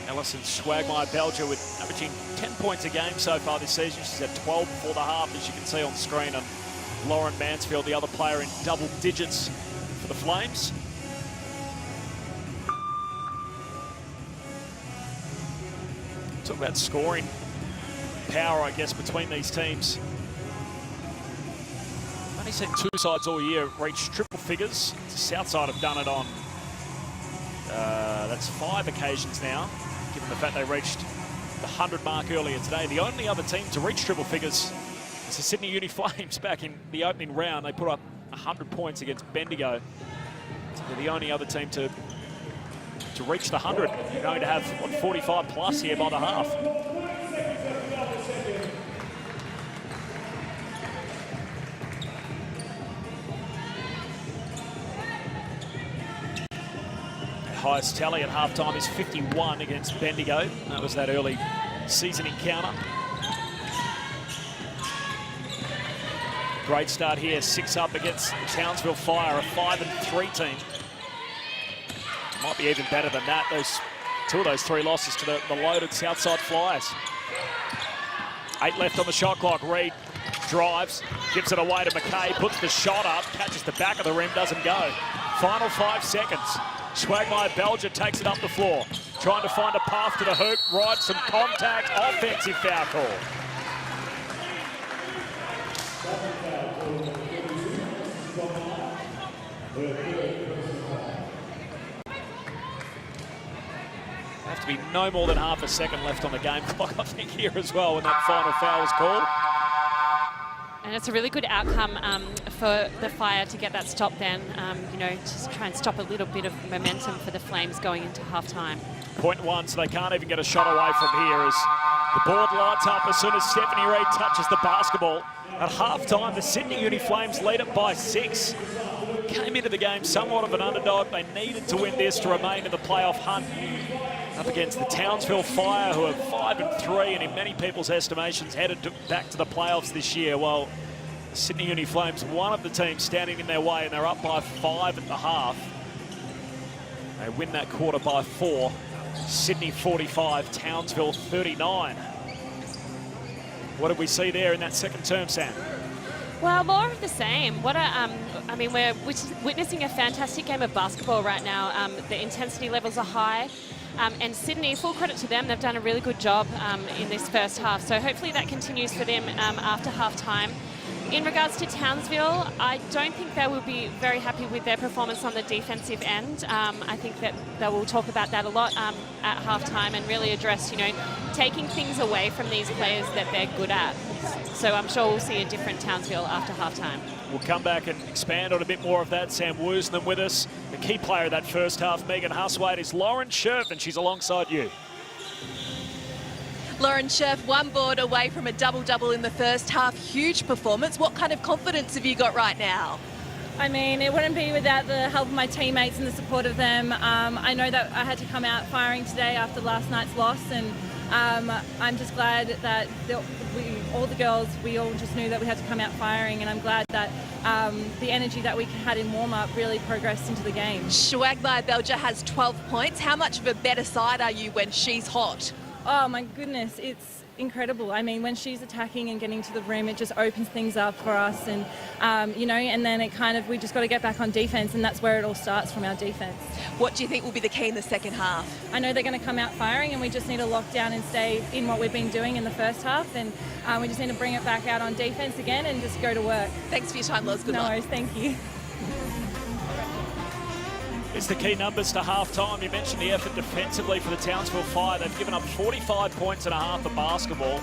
Alison Swagmeyer Belger with averaging 10 points a game so far this season. She's at 12 before the half, as you can see on screen. And Lauren Mansfield, the other player in double digits for the Flames. Talk about scoring power, I guess, between these teams. I've only seen 2 sides all year reach triple figures. The South side have done it on That's 5 occasions now, given the fact they reached the 100 mark earlier today. The only other team to reach triple figures is the Sydney Uni Flames back in the opening round. They put up 100 points against Bendigo. So they're the only other team to reach the 100. You're going to have, what, 45 plus here by the half. Highest tally at halftime is 51 against Bendigo. That was that early season encounter. Great start here, 6 up against Townsville Fire, a 5-3 team. Might be even better than that. Two of those 3 losses to the loaded Southside Flyers. 8 left on the shot clock. Reed drives, gives it away to McKay, puts the shot up, catches the back of the rim, doesn't go. Final 5 seconds. Swagmeyer Belger takes it up the floor, trying to find a path to the hoop, right, some contact, offensive foul call. Have to be no more than half a second left on the game clock, I think, here as well when that final foul was called. And it's a really good outcome for the Fire to get that stop then, you know, just try and stop a little bit of momentum for the Flames going into halftime. 0.1, so they can't even get a shot away from here as the board lights up as soon as Stephanie Reid touches the basketball. At halftime, the Sydney Uni Flames lead it by 6. Came into the game somewhat of an underdog. They needed to win this to remain in the playoff hunt. Up against the Townsville Fire, who are 5-3 and in many people's estimations headed back to the playoffs this year. Well, Sydney Uni Flames, one of the teams standing in their way, and they're up by 5 at the half. They win that quarter by 4. Sydney 45, Townsville 39. What did we see there in that second term, Sam? Well, more of the same. I mean, we're witnessing a fantastic game of basketball right now. The intensity levels are high. And Sydney, full credit to them, they've done a really good job in this first half. So hopefully that continues for them after half-time. In regards to Townsville, I don't think they will be very happy with their performance on the defensive end. I think that they will talk about that a lot at half-time and really address, you know, taking things away from these players that they're good at. So I'm sure we'll see a different Townsville after half-time. We'll come back and expand on a bit more of that. Sam Woosnam with us. The key player of that first half, Megan Huswaite, is Lauren Scherf, and she's alongside you. Lauren Scherf, 1 board away from a double-double in the first half. Huge performance. What kind of confidence have you got right now? I mean, it wouldn't be without the help of my teammates and the support of them. I know that I had to come out firing today after last night's loss, and I'm just glad that all the girls, we all just knew that we had to come out firing, and I'm glad that the energy that we had in warm-up really progressed into the game. Swagmeyer Belger has 12 points. How much of a better side are you when she's hot? Oh my goodness, it's incredible. I mean, when she's attacking and getting to the rim, it just opens things up for us, and you know, and then it kind of, we just got to get back on defense, and that's where it all starts, from our defense. What do you think will be the key in the second half? I know they're going to come out firing, and we just need to lock down and stay in what we've been doing in the first half, and we just need to bring it back out on defense again and just go to work. Thanks for your time, Loz. Good luck. No worries, thank you. It's the key numbers to half-time. You mentioned the effort defensively for the Townsville Fire. They've given up 45 points and a half of basketball.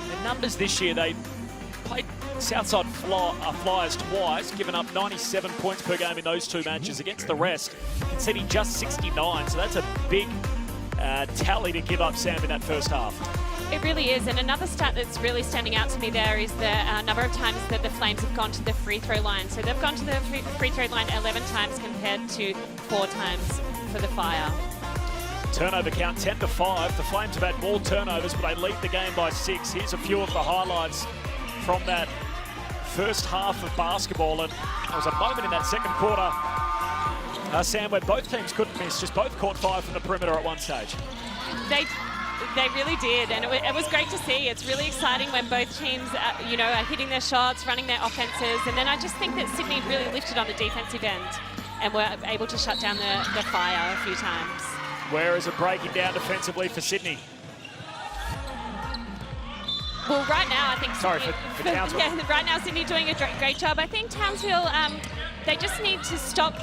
Their numbers this year, they played Southside Flyers twice, given up 97 points per game in those 2 matches against the rest, conceding just 69. So that's a big tally to give up, Sam, in that first half. It really is, and another stat that's really standing out to me there is the number of times that the Flames have gone to the free throw line. So they've gone to the free throw line 11 times compared to 4 times for the Fire. Turnover count 10-5. The Flames have had more turnovers, but they lead the game by 6. Here's a few of the highlights from that first half of basketball, and there was a moment in that second quarter, Sam, where both teams couldn't miss, just both caught fire from the perimeter at one stage. They really did, and it was great to see. It's really exciting when both teams, you know, are hitting their shots, running their offenses, and then I just think that Sydney really lifted on the defensive end and were able to shut down the Fire a few times. Where is it breaking down defensively for Sydney? Well, right now, I think Sorry, Sydney, for Townsville. Yeah, right now Sydney doing a great job. I think Townsville, they just need to stop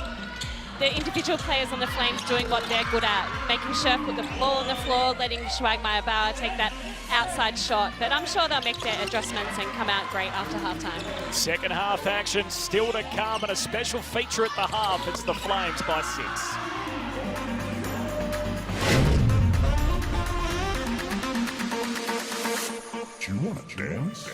the individual players on the Flames doing what they're good at, making sure put the ball on the floor, letting Schwagmeyer-Bauer take that outside shot. But I'm sure they'll make their adjustments and come out great after halftime. Second half action still to come, and a special feature at the half. It's the Flames by 6. Do you want to dance?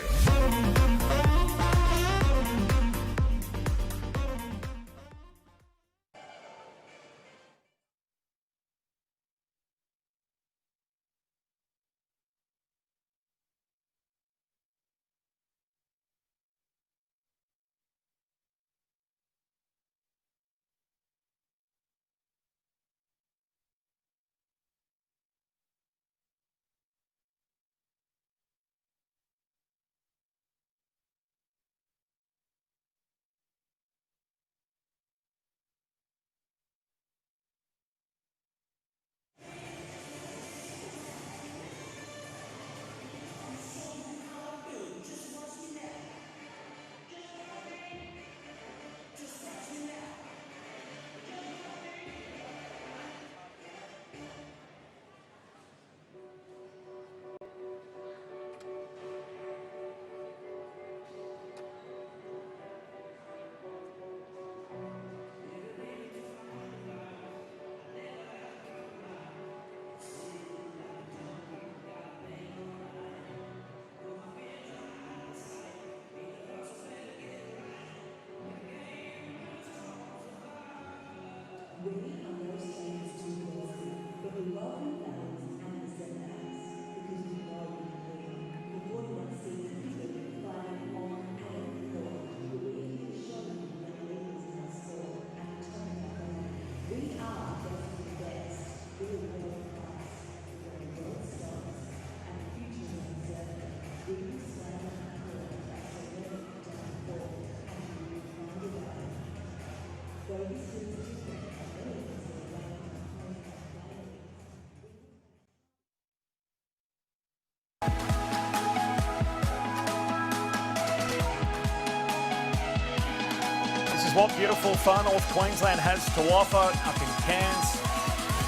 What beautiful far North Queensland has to offer up in Cairns.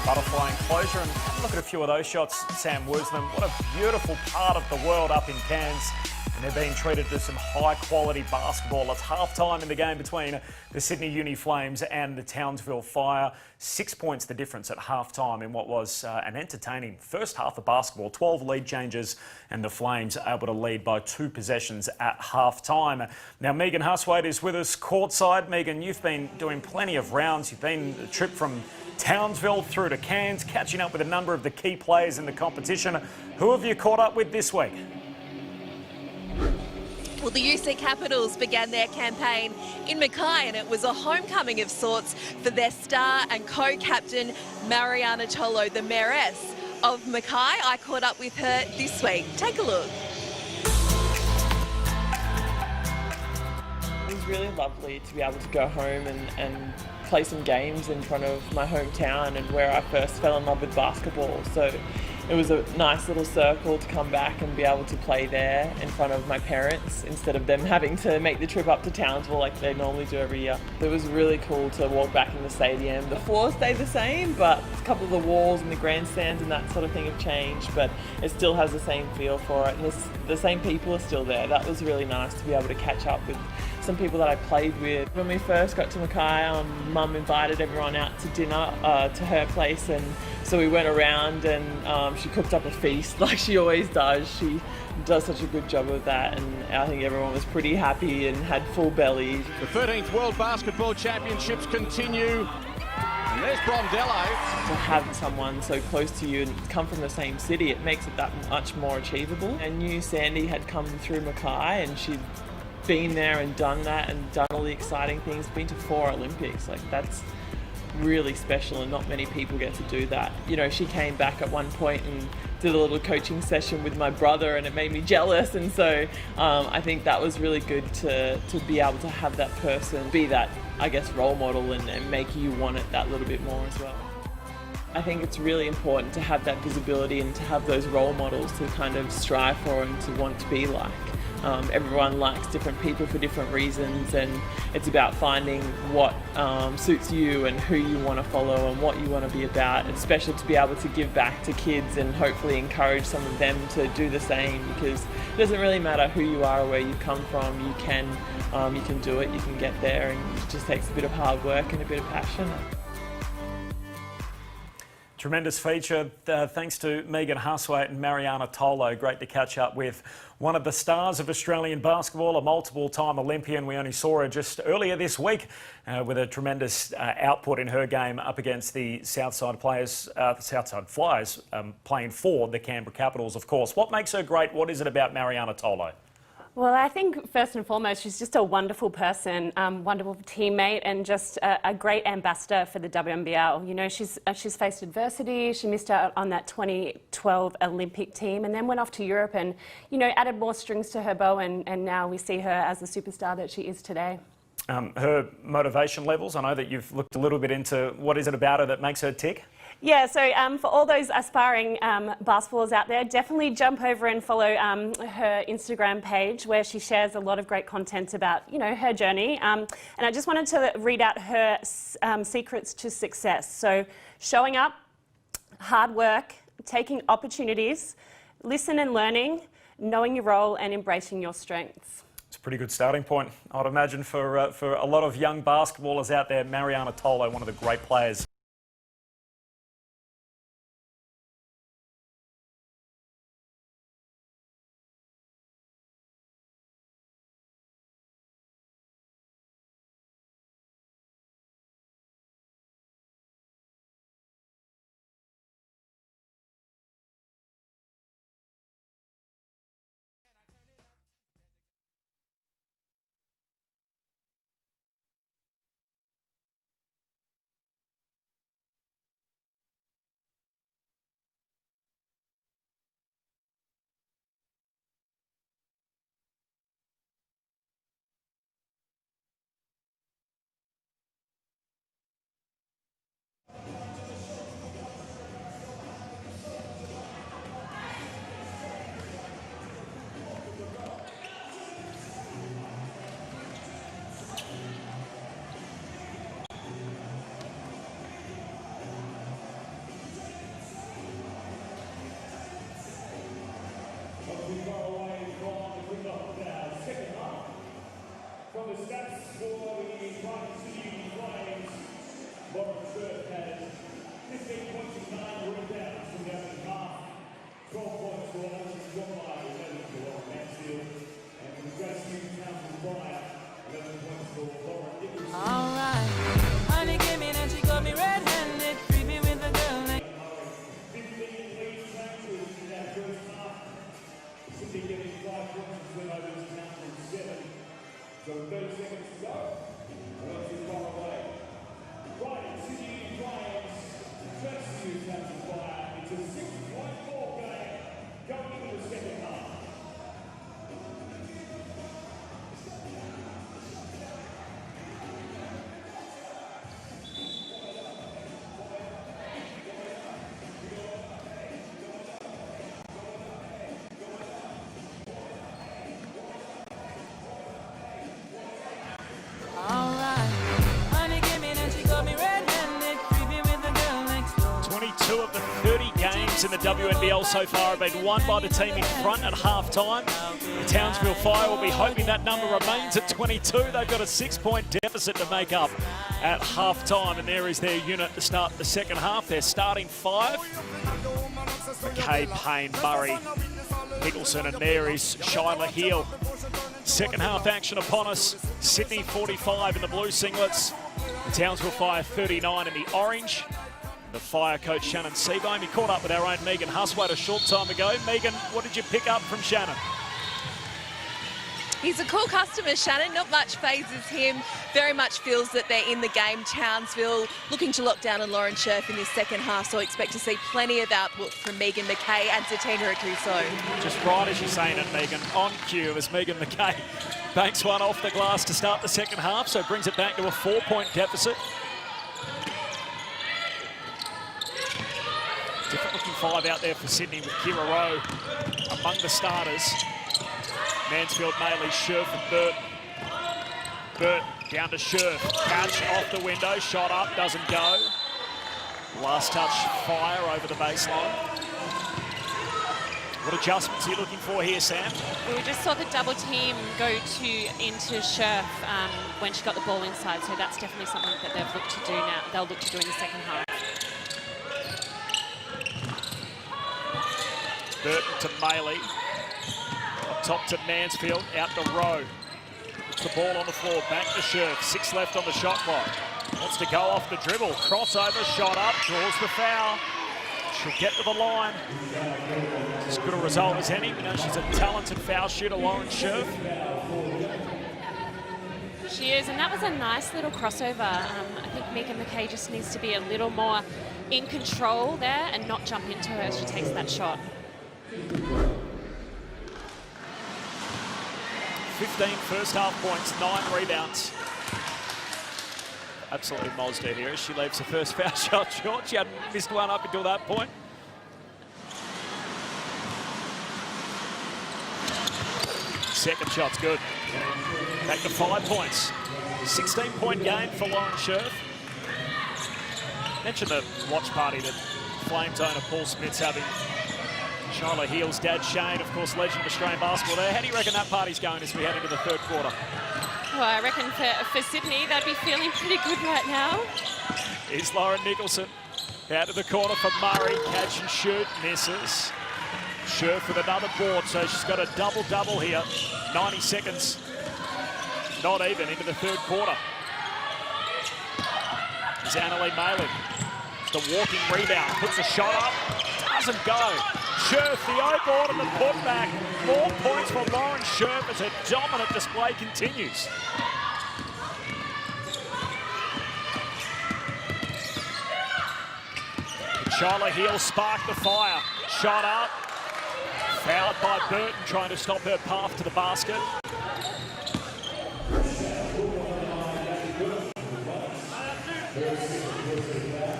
Butterfly enclosure, and have a look at a few of those shots, Sam Woosnam. What a beautiful part of the world up in Cairns. And they're being treated to some high-quality basketball. It's half-time in the game between the Sydney Uni Flames and the Townsville Fire. 6 points the difference at half-time in what was an entertaining first half of basketball. 12 lead changes, and the Flames able to lead by 2 possessions at half-time. Now, Megan Huswaite is with us courtside. Megan, you've been doing plenty of rounds. You've been a trip from Townsville through to Cairns, catching up with a number of the key players in the competition. Who have you caught up with this week? Well, the UC Capitals began their campaign in Mackay, and it was a homecoming of sorts for their star and co-captain Mariana Tolo, the mayoress of Mackay. I caught up with her this week. Take a look. It was really lovely to be able to go home and play some games in front of my hometown and where I first fell in love with basketball. So it was a nice little circle to come back and be able to play there in front of my parents instead of them having to make the trip up to Townsville like they normally do every year. It was really cool to walk back in the stadium. The floor stayed the same, but a couple of the walls and the grandstands and that sort of thing have changed, but it still has the same feel for it, and the same people are still there. That was really nice to be able to catch up with some people that I played with. When we first got to Mackay, Mum invited everyone out to dinner to her place, and so we went around and she cooked up a feast like she always does. She does such a good job of that, and I think everyone was pretty happy and had full bellies. The 13th World Basketball Championships continue. And there's Brondello. To have someone so close to you and come from the same city, it makes it that much more achievable. I knew Sandy had come through Mackay and she'd been there and done that and done all the exciting things, been to 4 Olympics. Like, that's really special and not many people get to do that. You know, she came back at one point and did a little coaching session with my brother, and it made me jealous, and so I think that was really good to be able to have that person be that, I guess, role model and make you want it that little bit more as well. I think it's really important to have that visibility and to have those role models to kind of strive for and to want to be like. everyone likes different people for different reasons, and it's about finding what suits you and who you want to follow and what you want to be about. It's special to be able to give back to kids and hopefully encourage some of them to do the same, because it doesn't really matter who you are or where you come from. You can do it, you can get there, and it just takes a bit of hard work and a bit of passion. Tremendous feature. Thanks to Megan Huswaite and Mariana Tolo. Great to catch up with one of the stars of Australian basketball, a multiple-time Olympian. We only saw her just earlier this week with a tremendous output in her game up against the Southside Flyers, playing for the Canberra Capitals, of course. What makes her great? What is it about Mariana Tolo? Well, I think first and foremost, she's just a wonderful person, wonderful teammate, and just a great ambassador for the WNBL. You know, she's faced adversity. She missed out on that 2012 Olympic team, and then went off to Europe and, you know, added more strings to her bow, and now we see her as the superstar that she is today. Her motivation levels, I know that you've looked a little bit into what is it about her that makes her tick? Yeah, so for all those aspiring basketballers out there, definitely jump over and follow her Instagram page, where she shares a lot of great content about, you know, her journey. And I just wanted to read out her secrets to success. So showing up, hard work, taking opportunities, listen and learning, knowing your role and embracing your strengths. It's a pretty good starting point, I'd imagine, for a lot of young basketballers out there. Mariana Tolo, one of the great players. From the stats for the JCU Flames, Lauren Sturt has 15 points and 9 rebounds from the opening half. 12 points for Alexis Squamai, 11 for Lauren Mansfield, and from the JCU Townsville Fire, 11 points for Lauren Nichols. All right, honey came in and she got me red-handed, creepy with the girl next. 15 lead changes in that first half. Sydney getting 5 points and win over the Townsville 7. So 30 seconds to go. Alexis far away. Brydens, Sydney Lions, JCU Townsville Fire. It's a 6-4 game going into the second half. All right, honey came in and she got me red-handed, creepy with the girl next door. 22 of the 30 games in the WNBL so far have been won by the team in front at half-time. The Townsville Fire will be hoping that number remains at 22. They've got a 6-point deficit to make up at half-time, and there is their unit to start the second half. They're starting 5. McKay, Payne, Murray, Nicholson, and there is Shyla Heel. Second half action upon us. Sydney 45 in the blue singlets. The Townsville Fire 39 in the orange. The Fire coach Shannon Seabohm. He caught up with our own Megan Huswaite a short time ago. Megan, what did you pick up from Shannon? He's a cool customer, Shannon. Not much phases him. Very much feels that they're in the game. Townsville looking to lock down on Lauren Scherf in this second half, so I expect to see plenty of output from Megan McKay and Satina Akuso. Just right as you're saying it, Megan, on cue as Megan McKay banks one off the glass to start the second half, so brings it back to a 4-point deficit. Different looking 5 out there for Sydney with Kira Rowe among the starters. Mansfield, Maley, Scherf and Burton. Burton down to Scherf. Catch off the window, shot up, doesn't go. Last touch, fire over the baseline. What adjustments are you looking for here, Sam? We just saw the double team go into Scherf when she got the ball inside, so that's definitely something that they've looked to do now. They'll look to do in the second half. Burton to Maley. Up top to Mansfield, out to Rowe. Puts the ball on the floor, back to Scherf. 6 left on the shot clock. Wants to go off the dribble. Crossover, shot up, draws the foul. She'll get to the line. As good a result as any. We know she's a talented foul shooter, Lauren Scherf. She is, and that was a nice little crossover. I think Megan McKay just needs to be a little more in control there and not jump into her as she takes that shot. 15 first half points, 9 rebounds. Absolutely mozzed her here as she leaves the first foul shot short. She hadn't missed one up until that point. Second shot's good. Back to 5 points. 16-point game for Lauren Scherf. Mentioned the watch party that Flames owner Paul Smith's having. Charlotte Heal's dad Shane, of course, legend of Australian basketball there. How do you reckon that party's going as we head into the third quarter? Well, I reckon for Sydney, they'd be feeling pretty good right now. Here's Lauren Nicholson. Out of the corner for Murray. Catch and shoot. Misses. Scherf with another board, so she's got a double-double here. 90 seconds. Not even into the third quarter. Here's Annalie Malin. Just a walking rebound. Puts a shot up. Doesn't go. Scherf, the O-board and the putback. More points for Lauren Scherf as her dominant display continues. Charlotte Heel sparked the fire. Shot up. Fouled by Burton, trying to stop her path to the basket.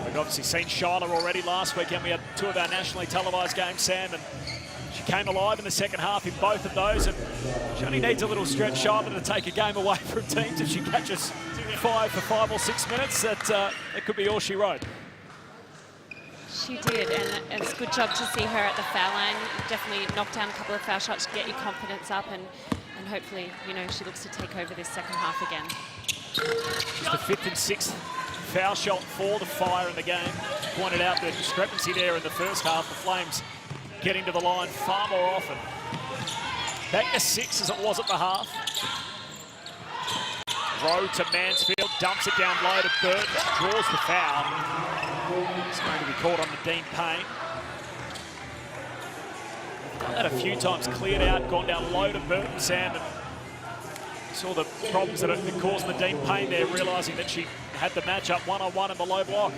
We've obviously seen Charlotte already last weekend. We had 2 of our nationally televised games, Sam, and she came alive in the second half in both of those. And she only needs a little stretch, Charlotte, to take a game away from teams. If she catches 5 for 5 or 6 minutes, that could be all she wrote. She did, and it's a good job to see her at the foul line. Definitely knock down a couple of foul shots to get your confidence up, and hopefully, you know, she looks to take over this second half again. Just the 5th and 6th foul shot for the Fire in the game. Pointed out the discrepancy there in the first half. The Flames getting to the line far more often. Back to 6 as it was at the half. Rowe to Mansfield, dumps it down low to Burton, draws the foul. It's going to be caught on the Dean Payne. Done that a few times, cleared out, gone down low to Burton, Sam, and saw the problems that it caused the Dean Payne there, realising that she had the matchup one-on-one in the low block.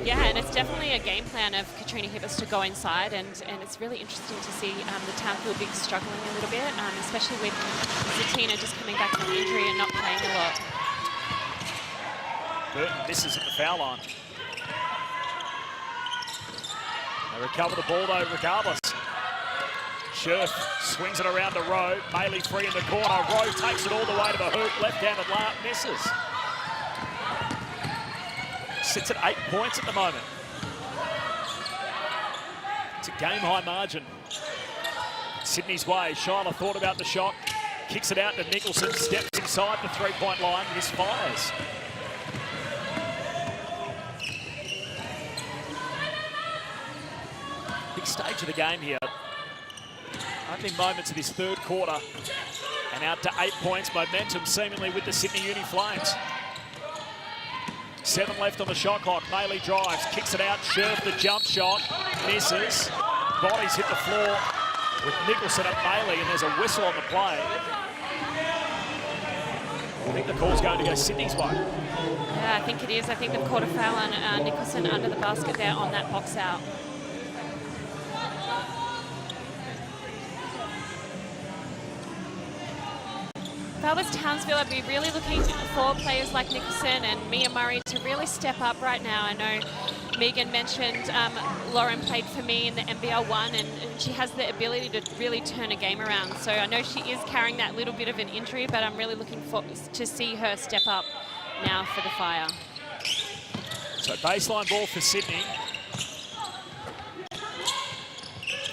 Yeah, and it's definitely a game plan of Katrina Hibbers to go inside, and it's really interesting to see the Townsville Bigs struggling a little bit, especially with Zatina just coming back from injury and not playing a lot. Burton misses at the foul line. They recover the ball though regardless. Scherf swings it around to Rowe. Maley free in the corner. Rowe takes it all the way to the hoop. Left-handed layup misses. Sits at 8 points at the moment. It's a game-high margin. Sydney's way. Shiler thought about the shot. Kicks it out to Nicholson. Steps inside the three-point line. Misfires. Big stage of the game here. Opening moments of this third quarter. And out to 8 points. Momentum seemingly with the Sydney Uni Flames. 7 left on the shot clock. Maley drives, kicks it out. Scherf the jump shot. Misses. Bodies hit the floor with Nicholson at Maley, and there's a whistle on the play. I think the call's going to go Sydney's way. Yeah, I think it is. I think they've caught a foul on Nicholson under the basket there on that box out. I was Townsville, I'd be really looking for players like Nicholson and Mia Murray to really step up right now. I know Megan mentioned Lauren played for me in the NBL 1, and she has the ability to really turn a game around. So I know she is carrying that little bit of an injury, but I'm really looking to see her step up now for the Fire. So baseline ball for Sydney.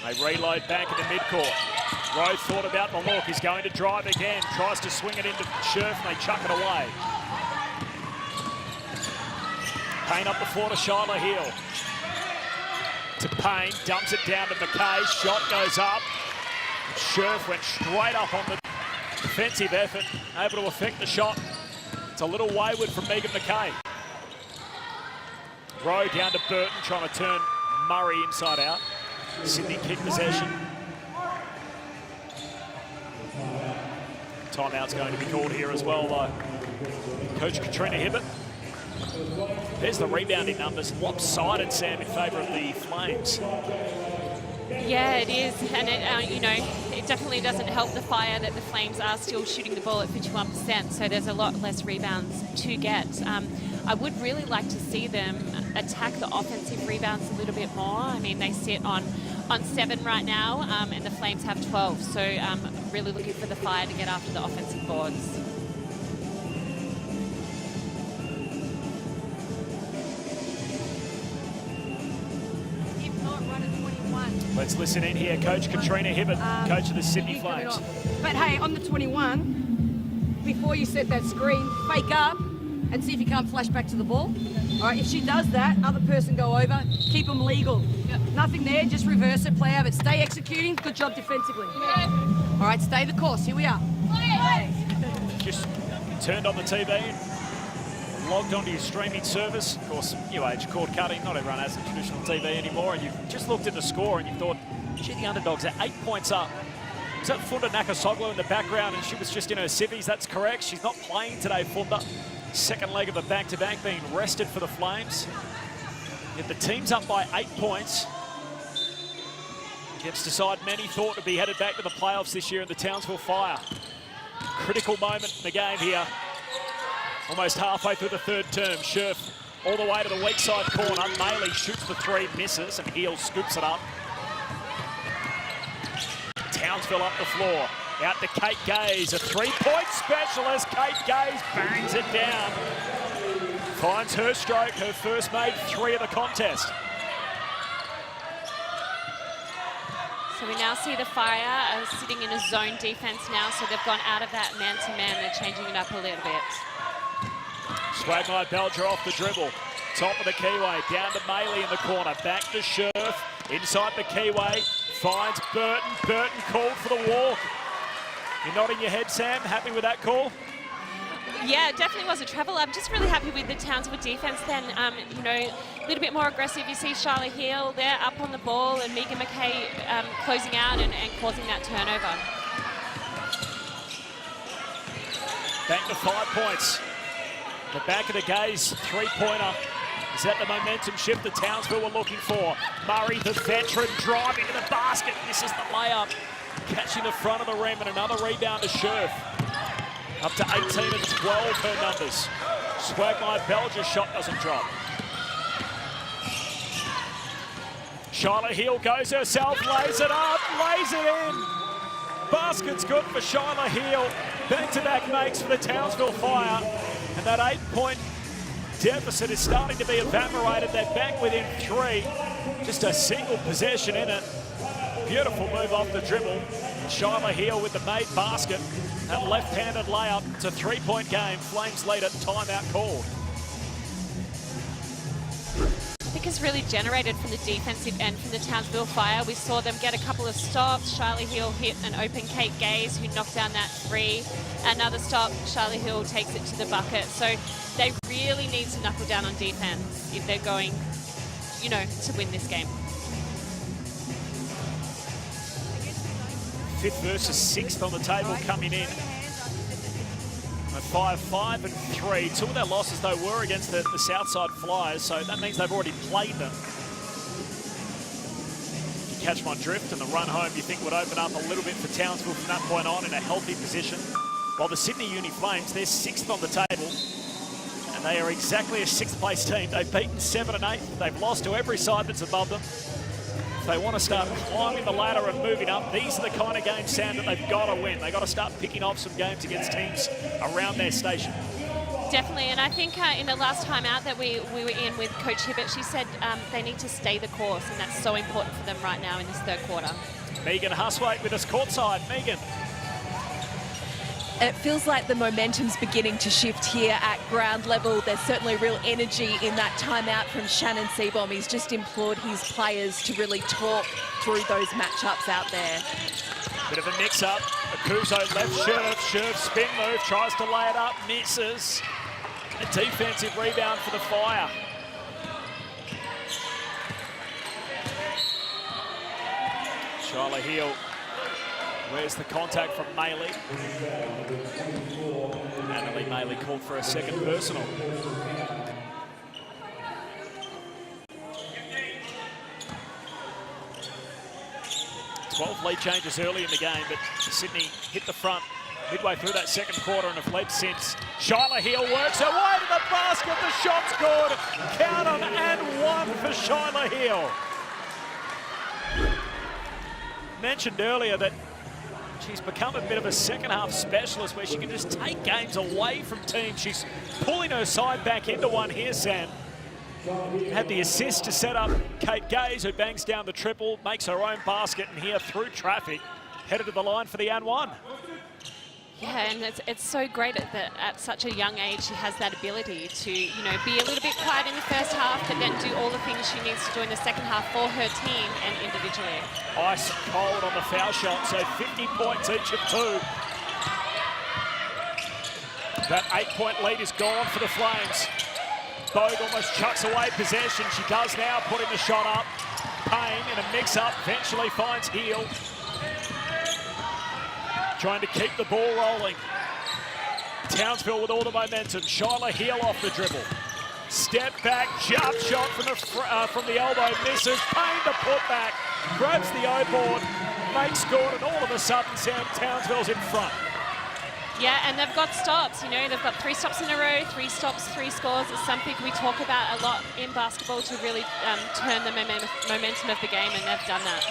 They reload back in the midcourt. Rowe thought about Malok. He's going to drive again. Tries to swing it into Scherf, and they chuck it away. Payne up the floor to Shyla Hill. To Payne, dumps it down to McKay. Shot goes up. Scherf went straight up on the defensive effort, able to affect the shot. It's a little wayward from Megan McKay. Rowe down to Burton, trying to turn Murray inside out. Sydney kick possession. Timeout's going to be called here as well by Coach Katrina Hibbert. There's the rebounding numbers, lopsided, Sam, in favour of the Flames. Yeah, it is, and it, you know, it definitely doesn't help the Fire that the Flames are still shooting the ball at 51%, so there's a lot less rebounds to get. I would really like to see them attack the offensive rebounds a little bit more. I mean, they sit on 7 right now, and the Flames have 12, so I'm really looking for the Fire to get after the offensive boards. Let's listen in here. Coach Katrina Hibbert, coach of the Sydney Flames. But hey, on the 21, before you set that screen, fake up and see if you can't flash back to the ball. All right, if she does that, other person go over, keep them legal. Yep. Nothing there, just reverse it, play out, but stay executing. Good job defensively. Yep. All right, stay the course. Here we are. Just turned on the TV and logged onto your streaming service. Of course, new age cord cutting. Not everyone has a traditional TV anymore. And you've just looked at the score and you thought, gee, the underdogs are 8 points up. Is that Funda Nakasoglu in the background? And she was just in her civvies. That's correct. She's not playing today, Funda. Second leg of a back-to-back being rested for the Flames. Yet the team's up by 8 points. Gets to side many thought to be headed back to the playoffs this year in the Townsville Fire. Critical moment in the game here. Almost halfway through the third term. Scherf all the way to the weak side corner. Maley shoots the 3, misses, and Heel scoops it up. Townsville up the floor. Out to Kate Gaze, a 3-point specialist. Kate Gaze bangs it down. Finds her stroke, her first made 3 of the contest. So we now see the Fire sitting in a zone defense now, so they've gone out of that man-to-man. They're changing it up a little bit. Swagmire Belger off the dribble. Top of the keyway, down to Maley in the corner. Back to Scherf, inside the keyway. Finds Burton. Burton called for the walk. You're nodding your head, Sam. Happy with that call? Yeah, it definitely was a travel. I'm just really happy with the Townsville defense then. You know, a little bit more aggressive. You see Charlotte Hill there up on the ball and Megan McKay closing out and causing that turnover. Back to 5 points. The back of the Gaze 3-pointer. Is that the momentum shift that Townsville were looking for? Murray, the veteran, driving to the basket. Misses the layup. Catching the front of the rim and another rebound to Scherf. Up to 18 and 12 her numbers. Swagmire Belger's shot doesn't drop. Shyla Hill goes herself, lays it up, lays it in. Basket's good for Shyla Hill. Back-to-back makes for the Townsville Fire. And that 8-point deficit is starting to be evaporated. They're back within 3. Just a single possession in it. Beautiful move off the dribble. Shyla Hill with the made basket. That left-handed layup. It's a 3-point game. Flames lead it. Timeout called. I think it's really generated from the defensive end from the Townsville Fire. We saw them get a couple of stops. Charlie Hill hit an open Kate Gaze who knocked down that 3. Another stop, Charlie Hill takes it to the bucket. So they really need to knuckle down on defense if they're going, you know, to win this game. 5th versus 6th on the table coming in. 5-5 and 3. 2 of their losses, though, were against the Southside Flyers, so that means they've already played them. If you catch my drift, and the run home you think would open up a little bit for Townsville from that point on in a healthy position. While the Sydney Uni Flames, they're 6th on the table. And they are exactly a 6th place team. They've beaten 7 and 8. They've lost to every side that's above them. If they want to start climbing the ladder and moving up, these are the kind of games, Sam, that they've got to win. They've got to start picking off some games against teams around their station. Definitely, and I think in the last time out that we were in with Coach Hibbert, she said they need to stay the course, and that's so important for them right now in this third quarter. Megan Huswaite with us courtside. Megan. It feels like the momentum's beginning to shift here at ground level. There's certainly real energy in that timeout from Shannon Seaborn. He's just implored his players to really talk through those matchups out there. Bit of a mix-up. Akuzo left Sherv spin move, tries to lay it up, misses. A defensive rebound for the Fire. Shyla Heal. Where's the contact from Maley? Annalie Maley called for a second personal. Lead changes early in the game, but Sydney hit the front midway through that second quarter and have led since. Shyla Heal works her way to the basket. The shot's good. Count them, and one for Shyla Heal. Mentioned earlier that she's become a bit of a second half specialist where she can just take games away from teams. She's pulling her side back into one here, Sam. Had the assist to set up Kate Gaze, who bangs down the triple, makes her own basket, and here through traffic, headed to the line for the and one. Yeah, and it's so great that at such a young age she has that ability to, you know, be a little bit quiet in the first half, but then do all the things she needs to do in the second half for her team and individually. Ice cold on the foul shot, so 50 points each of 2. That 8-point lead is gone for the Flames. Bogue almost chucks away possession. She does now, putting the shot up. Payne in a mix-up, eventually finds Heal. Trying to keep the ball rolling. Townsville with all the momentum. Shyla Heal off the dribble. Step back, jump shot from the elbow, misses. Payne the putback, grabs the O-board, makes good, and all of a sudden Townsville's in front. Yeah, and they've got stops, you know, they've got 3 stops in a row, 3 stops, 3 scores. It's something we talk about a lot in basketball to really turn the momentum of the game, and they've done that.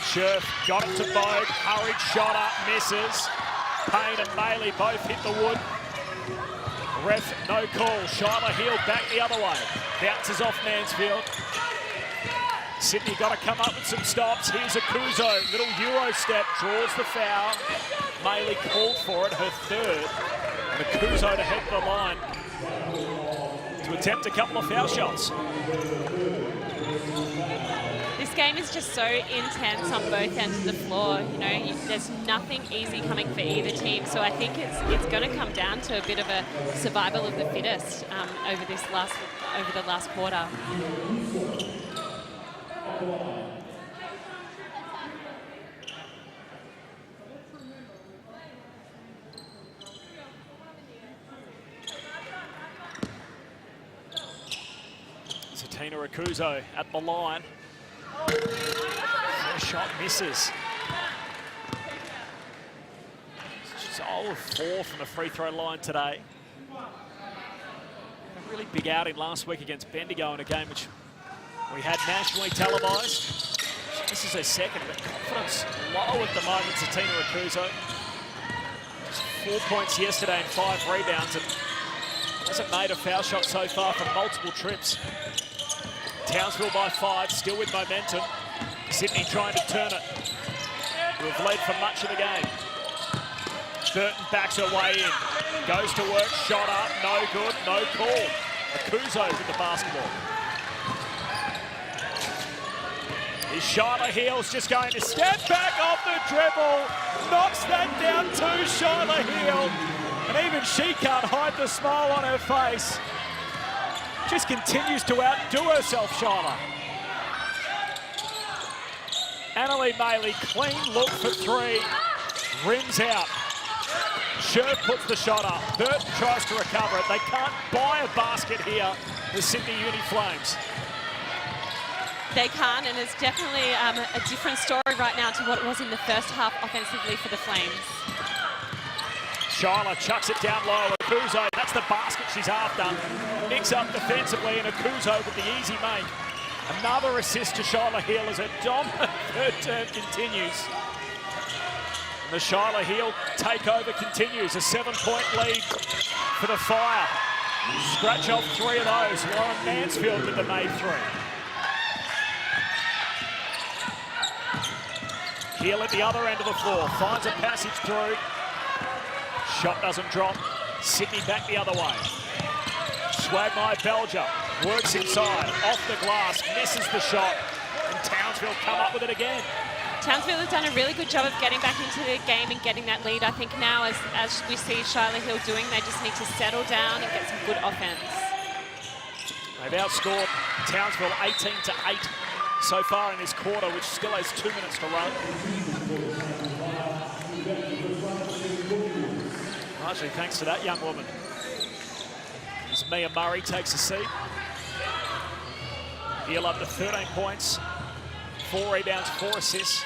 Scherf got it to Bogue, hurried shot up, misses. Payne and Maley both hit the wood. Ref, no call. Shyla Heal back the other way. Bounces off Mansfield. Sydney got to come up with some stops. Here's Akuzo, little Euro step, draws the foul. Maley called for it, her third. And Akuzo to head the line to attempt a couple of foul shots. This game is just so intense on both ends of the floor. You know, there's nothing easy coming for either team. So I think it's going to come down to a bit of a survival of the fittest over the last quarter. So Tina Akuzo at the line. First shot misses. She's 0 of 4 from the free throw line today. A really big outing last week against Bendigo in a game which we had nationally televised. This is her second, but confidence low at the moment to Tina Akuzo. Just 4 points yesterday and 5 rebounds, and hasn't made a foul shot so far from multiple trips. Townsville by 5, still with momentum. Sydney trying to turn it. We've led for much of the game. Burton backs her way in. Goes to work, shot up, no good, no call. Akuzo with the basketball. His Shyla Heal's just going to step back off the dribble. Knocks that down to Shyla Heal. And even she can't hide the smile on her face. Just continues to outdo herself, Shyla. Annalie Maley, clean look for 3. Rims out. Scherf puts the shot up. Burton tries to recover it. They can't buy a basket here, the Sydney Uni Flames. They can't, and it's definitely a different story right now to what it was in the first half offensively for the Flames. Shyla chucks it down low. Akuzo, that's the basket she's after. Nicks up defensively, and Akuzo with the easy make. Another assist to Shyla Hill as her dominant third term continues. And the Shyla Hill takeover continues. A 7-point lead for the Fire. Scratch off 3 of those. Lauren Mansfield with the made 3. Hill at the other end of the floor, finds a passage through. Shot doesn't drop. Sydney back the other way. Swagmai Belger works inside, off the glass, misses the shot, and Townsville come up with it again. Townsville has done a really good job of getting back into the game and getting that lead. I think now, as we see Shyla Hill doing, they just need to settle down and get some good offense. They've outscored Townsville 18-8 so far in this quarter, which still has 2 minutes to run. Largely thanks to that young woman. As Mia Murray takes a seat. Hill up to 13 points, 4 rebounds, 4 assists.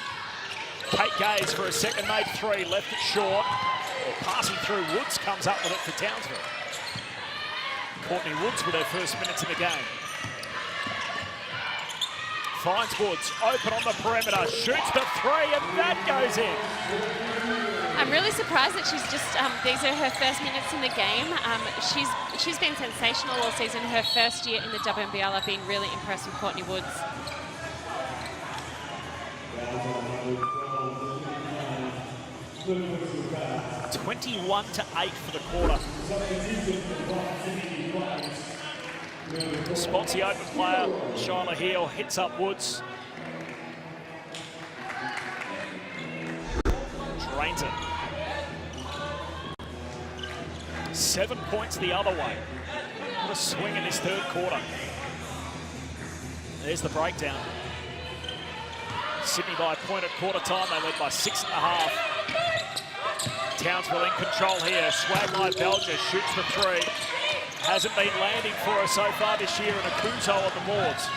Kate Gaze for a second made 3, left it short. Well, passing through, Woods comes up with it for Townsville. Courtney Woods with her first minutes in the game. Finds Woods, open on the perimeter, shoots the 3, and that goes in. I'm really surprised that she's just, these are her first minutes in the game. She's been sensational all season. Her first year in the WNBL, I've been really impressed with Courtney Woods. It's 21-8 for the quarter. Spots the open player, Shyla Hill hits up Woods. Drains it. 7 points the other way. What a swing in this third quarter. There's the breakdown. Sydney by a point at quarter time. They led by 6.5. Townsville in control here. Swagmai Belger shoots the 3. Hasn't been landing for her so far this year, and a Akuzo on the boards.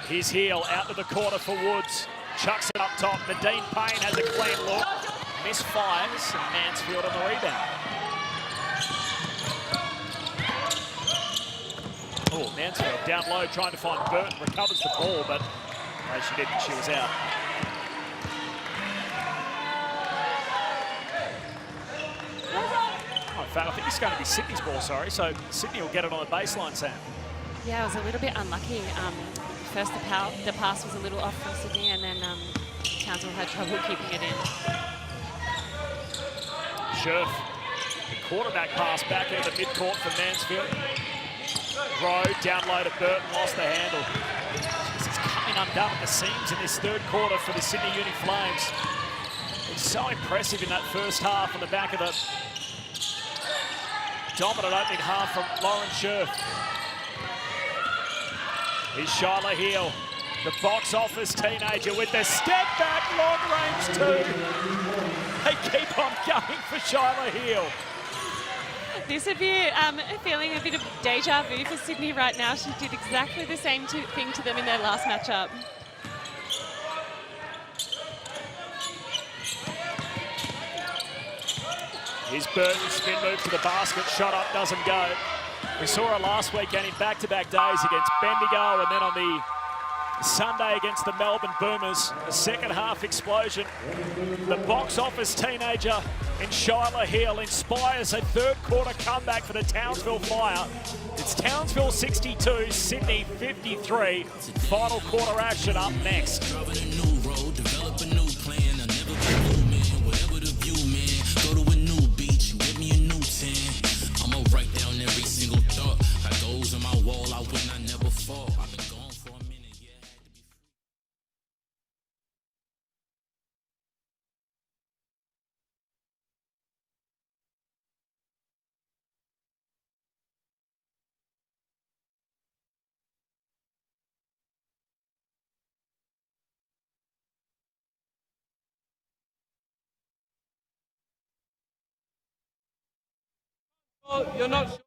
Here's Heel out to the corner for Woods. Chucks it up top. Nadine Payne has a clean look. Misfires, and Mansfield on the rebound. Oh, Mansfield down low trying to find Burton. Recovers the ball, but no, she didn't. She was out. Oh, in fact, I think it's going to be Sydney's ball, sorry. So Sydney will get it on the baseline, Sam. Yeah, I was a little bit unlucky. First, the pass was a little off from Sydney, and then Townsville had trouble keeping it in. Scherf, the quarterback pass back into midcourt for Mansfield. Rowe down low to Burton, lost the handle. This is coming undone at the seams in this third quarter for the Sydney Uni Flames. It's so impressive in that first half on the back of the dominant opening half from Lauren Scherf. Here's Shyla Hill, the box office teenager with the step back long range 2. They keep on going for Shyla Hill. This would be feeling a bit of deja vu for Sydney right now. She did exactly the same thing to them in their last matchup. Here's Burton, spin move to the basket, shot up, doesn't go. We saw her last weekend in back-to-back days against Bendigo, and then on the Sunday against the Melbourne Boomers, a second half explosion. The box office teenager in Shyla Hill inspires a third quarter comeback for the Townsville Fire. It's Townsville 62, Sydney 53. Final quarter action up next. Oh, you're not.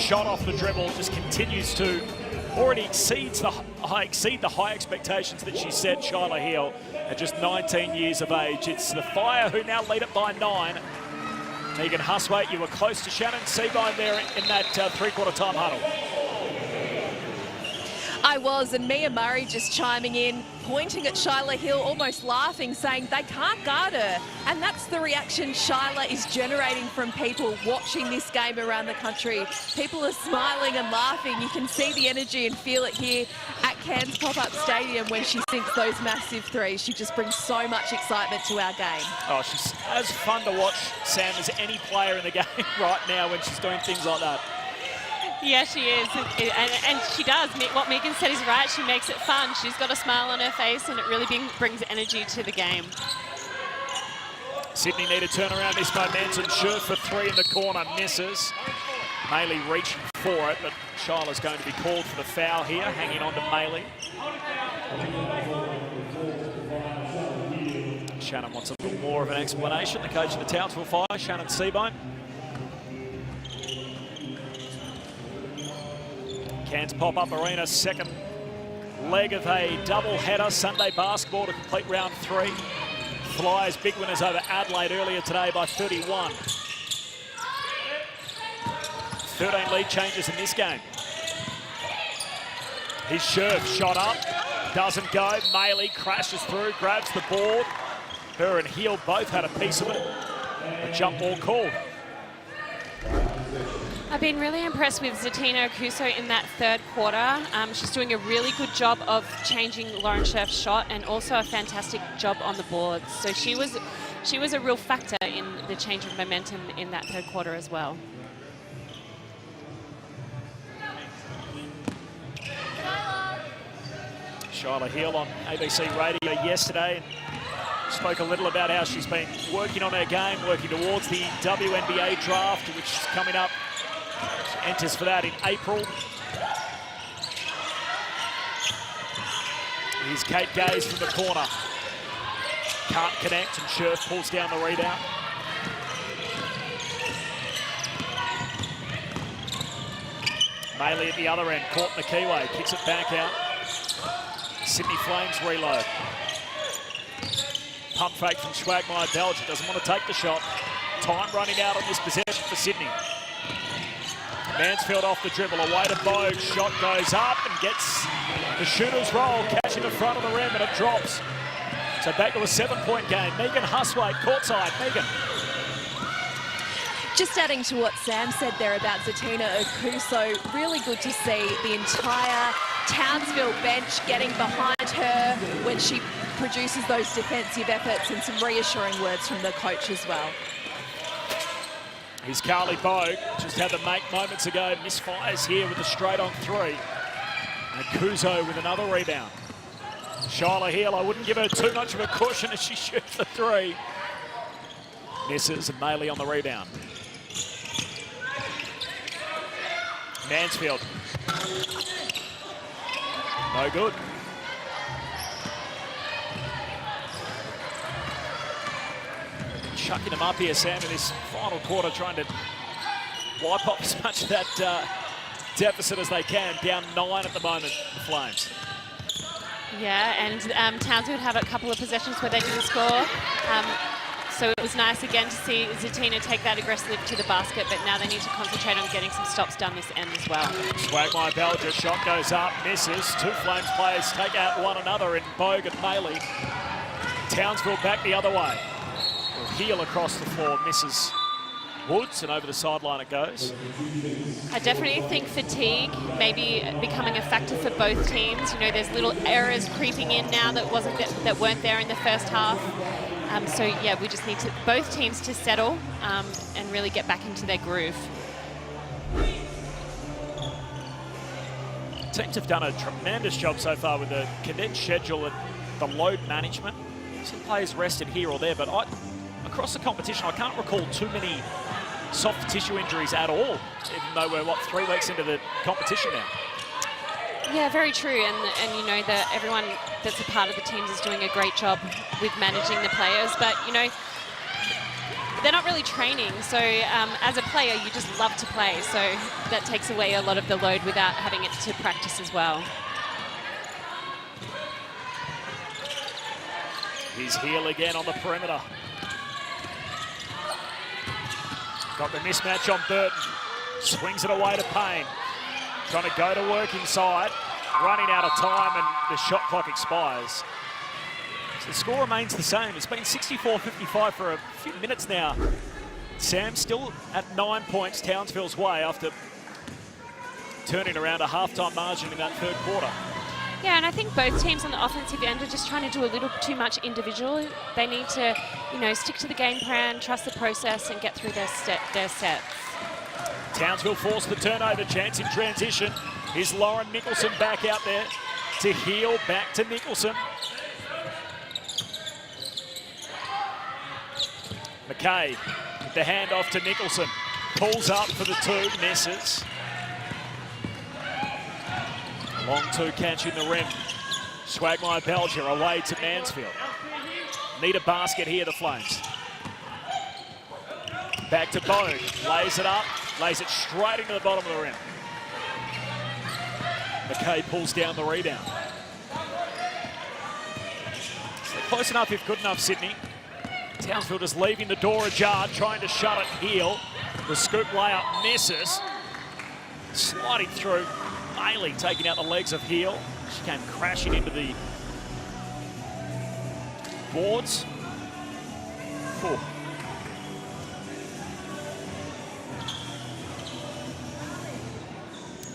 shot off the dribble just continues to already exceed the high expectations that she set. Shyla Hill at just 19 years of age. It's the Fire who now lead it by 9. Megan Huswaite, you were close to Shannon Seabohm there in that three-quarter time huddle. I was, and Mia Murray just chiming in, pointing at Shyla Hill, almost laughing, saying they can't guard her. And that's the reaction Shyla is generating from people watching this game around the country. People are smiling and laughing. You can see the energy and feel it here at Cairns Pop-Up Stadium when she sinks those massive threes. She just brings so much excitement to our game. Oh, she's as fun to watch, Sam, as any player in the game right now when she's doing things like that. Yeah, she is, and she does. What Megan said is right. She makes it fun. She's got a smile on her face, and it really brings energy to the game. Sydney need to turn around this momentum. Sure for 3 in the corner, misses. Maley reaching for it, but Shyla's going to be called for the foul here, hanging on to Maley. Shannon wants a little more of an explanation. The coach of the Townsville Fire, Shannon Seabohm. Cairns Pop-Up Arena, second leg of a double-header Sunday basketball to complete round 3. Flyers big winners over Adelaide earlier today by 31. 13 lead changes in this game. His Scherf shot up, doesn't go. Maley crashes through, grabs the board. Her and Hill both had a piece of it. A jump ball called. I've been really impressed with Zatina Okuso in that third quarter. She's doing a really good job of changing Lauren Scherf's shot and also a fantastic job on the boards. So she was a real factor in the change of momentum in that third quarter as well. Shyla Hill on ABC Radio yesterday and spoke a little about how she's been working on her game, working towards the WNBA draft, which is coming up. She enters for that in April. Here's Kate Gaze from the corner. Can't connect, and Scherf pulls down the rebound. Maley at the other end, caught in the keyway, kicks it back out. Sydney Flames reload. Pump fake from Swagmeyer Belgium, doesn't want to take the shot. Time running out on this possession for Sydney. Mansfield off the dribble, away to Bogue. Shot goes up and gets the shooter's roll, catching the front of the rim, and it drops. So back to a 7-point game. Megan Huswaite, courtside. Megan. Just adding to what Sam said there about Zatina Okuso, really good to see the entire Townsville bench getting behind her when she produces those defensive efforts, and some reassuring words from the coach as well. Here's Carly Bogue, just had the make moments ago, misfires here with a straight-on 3. And Kuzo with another rebound. Shyla Hill, I wouldn't give her too much of a cushion as she shoots the 3. Misses, and Maley on the rebound. Mansfield. No good. Chucking them up here, Sam, in this final quarter, trying to wipe off as much of that deficit as they can. Down 9 at the moment, the Flames. Yeah, and Townsville have a couple of possessions where they didn't score. So it was nice again to see Zatina take that aggressively to the basket, but now they need to concentrate on getting some stops down this end as well. Swagmeyer Belger, shot goes up, misses. 2 Flames players take out one another in Bogue and Maley. Townsville back the other way. Heel across the floor, misses Woods, and over the sideline it goes. I definitely think fatigue may be becoming a factor for both teams. You know, there's little errors creeping in now that weren't there in the first half. So yeah, we just need both teams to settle and really get back into their groove. Teams have done a tremendous job so far with the condensed schedule and the load management. Some players rested here or there, but across the competition, I can't recall too many soft tissue injuries at all, even though we're, 3 weeks into the competition now. Yeah, very true, and you know that everyone that's a part of the teams is doing a great job with managing the players, but you know, they're not really training. So as a player, you just love to play. So that takes away a lot of the load without having it to practice as well. He's Heel again on the perimeter. Got the mismatch on Burton. Swings it away to Payne. Trying to go to work inside. Running out of time and the shot clock expires. So the score remains the same. It's been 64-55 for a few minutes now. Sam still at 9 points Townsville's way after turning around a halftime margin in that third quarter. Yeah, and I think both teams on the offensive end are just trying to do a little too much individual. They need to, you know, stick to the game plan, trust the process, and get through their sets. Townsville forced the turnover chance in transition. Here's Lauren Nicholson back out there to Heel, back to Nicholson. McKay with the handoff to Nicholson. Pulls up for the two, misses. Long two catching the rim. Swagmeyer-Belger away to Mansfield. Need a basket here, the Flames. Back to Bode. Lays it up. Lays it straight into the bottom of the rim. McKay pulls down the rebound. So close enough if good enough, Sydney. Townsville just leaving the door ajar, trying to shut it. Heel. The scoop layup misses. Sliding through. Bailey taking out the legs of Heel. She came crashing into the boards. Ooh.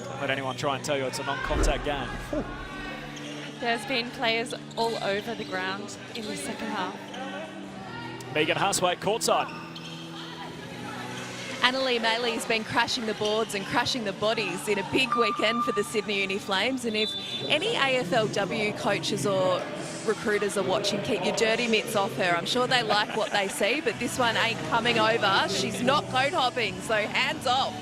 Don't let anyone try and tell you it's a non-contact game. Ooh. There's been players all over the ground in the second half. Megan Huswaite courtside. Annalie Maley's been crashing the boards and crashing the bodies in a big weekend for the Sydney Uni Flames. And if any AFLW coaches or recruiters are watching, keep your dirty mitts off her. I'm sure they like what they see, but this one ain't coming over. She's not coat hopping, so hands off.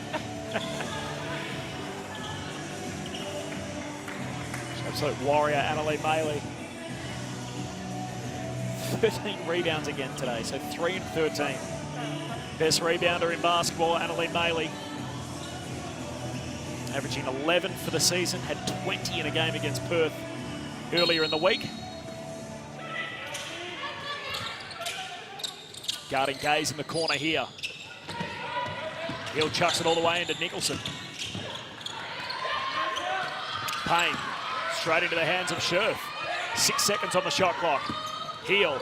Absolute warrior, Annalie Maley. 13 rebounds again today, so 3 and 13. Best rebounder in basketball, Annalie Maley. Averaging 11 for the season, had 20 in a game against Perth earlier in the week. Guarding Gaze in the corner here. Hill chucks it all the way into Nicholson. Payne, straight into the hands of Scherf. 6 seconds on the shot clock. Heel,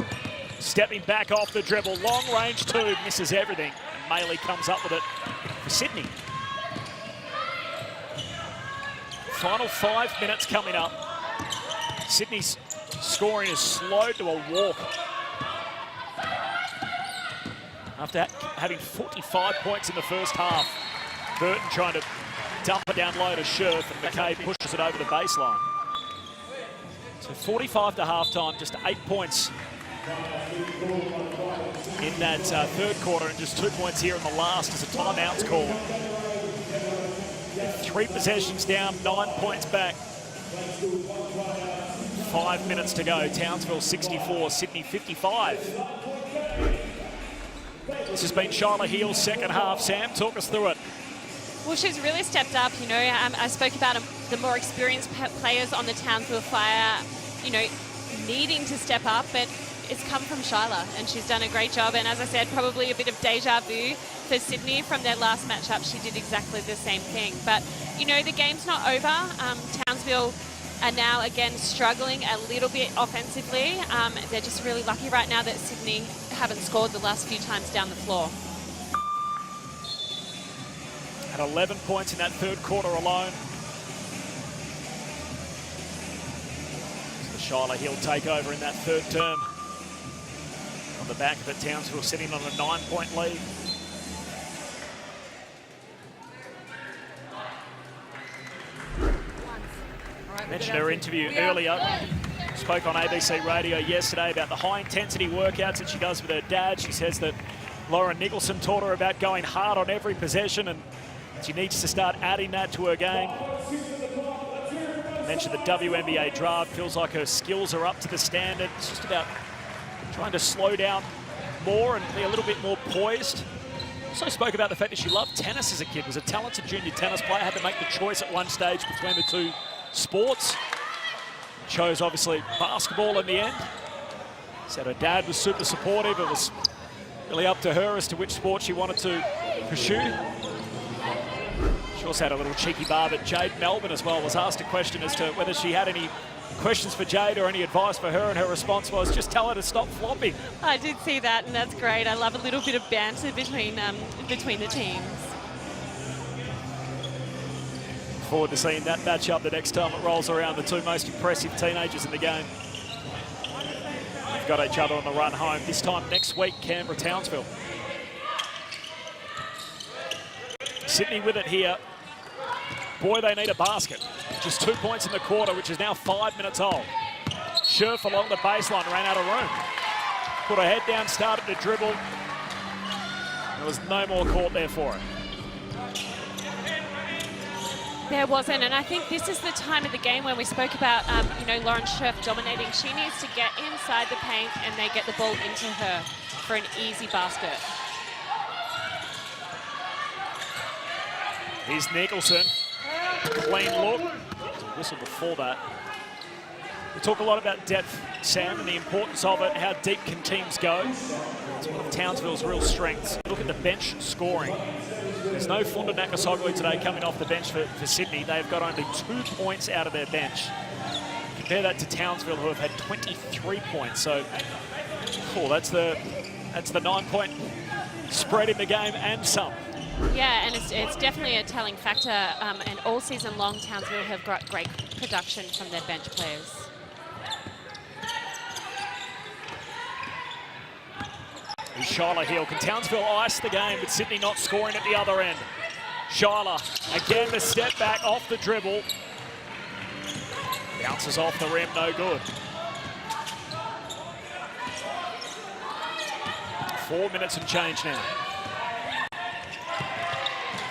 stepping back off the dribble, long range two, misses everything. And Maley comes up with it for Sydney. Final 5 minutes coming up. Sydney's scoring is slowed to a walk. After having 45 points in the first half, Burton trying to dump it down low to Scherf, and McKay pushes it over the baseline. So 45 to halftime, just 8 points in that third quarter, and just 2 points here in the last as a timeout's called. 3 possessions down, 9 points back. 5 minutes to go. Townsville 64, Sydney 55. This has been Shyla Heel's second half. Sam, talk us through it. Well, she's really stepped up, you know. I spoke about the more experienced players on the Townsville Fire, you know, needing to step up, but it's come from Shyla, and she's done a great job. And as I said, probably a bit of deja vu for Sydney from their last matchup. She did exactly the same thing. But, you know, the game's not over. Townsville are now, again, struggling a little bit offensively. They're just really lucky right now that Sydney haven't scored the last few times down the floor. At 11 points in that third quarter alone. So Shyla Hill take over in that third term. On the back of it, Townsville sitting on a 9-point lead. I mentioned her interview earlier. Spoke on ABC Radio yesterday about the high-intensity workouts that she does with her dad. She says that Lauren Nicholson taught her about going hard on every possession, and she needs to start adding that to her game. I mentioned the WNBA draft. Feels like her skills are up to the standard. It's just about trying to slow down more and be a little bit more poised. Also spoke about the fact that she loved tennis as a kid, was a talented junior tennis player, had to make the choice at one stage between the two sports. Chose, obviously, basketball in the end. Said her dad was super supportive. It was really up to her as to which sport she wanted to pursue. She also had a little cheeky barb at Jade Melbourne as well. Was asked a question as to whether she had any questions for Jade or any advice for her, and her response was, just tell her to stop flopping. I did see that, and that's great. I love a little bit of banter between the teams. Forward to seeing that matchup the next time it rolls around, the two most impressive teenagers in the game. They've got each other on the run home. This time next week, Canberra, Townsville. Sydney with it here. Boy, they need a basket. Just 2 points in the quarter, which is now 5 minutes old. Scherf along the baseline, ran out of room. Put her head down, started to dribble. There was no more court there for her. There wasn't, and I think this is the time of the game when we spoke about, Lauren Scherf dominating. She needs to get inside the paint and they get the ball into her for an easy basket. Here's Nicholson. Clean look. There's a whistle before that. We talk a lot about depth, Sam, and the importance of it, how deep can teams go. It's one of Townsville's real strengths. Look at the bench scoring. There's no Funda Nakasoglu today coming off the bench for Sydney. They've got only 2 points out of their bench. Compare that to Townsville, who have had 23 points. So, that's the 9-point spread in the game and some. Yeah, and it's definitely a telling factor. And all season long, Townsville have got great production from their bench players. Shyla Hill. Can Townsville ice the game with Sydney not scoring at the other end? Shyla, again the step back off the dribble. Bounces off the rim, no good. 4 minutes and change now.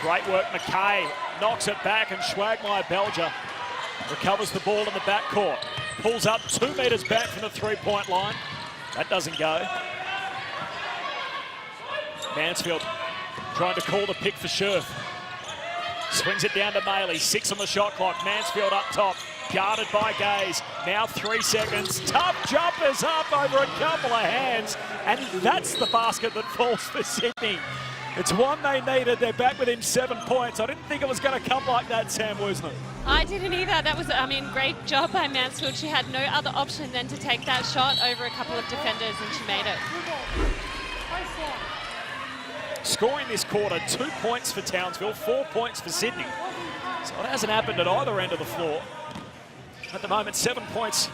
Great work, McKay. Knocks it back, and Schwagmeyer Belger recovers the ball in the backcourt. Pulls up 2 meters back from the three-point line. That doesn't go. Mansfield trying to call the pick for Scherf. Swings it down to Maley. 6 on the shot clock. Mansfield up top. Guarded by Gaze. Now 3 seconds. Tough jumpers up over a couple of hands. And that's the basket that falls for Sydney. It's one they needed. They're back within 7 points. I didn't think it was going to come like that, Sam Woosner. I didn't either. That was, great job by Mansfield. She had no other option than to take that shot over a couple of defenders, and she made it. Scoring this quarter, 2 points for Townsville, 4 points for Sydney. So it hasn't happened at either end of the floor. At the moment, 7 points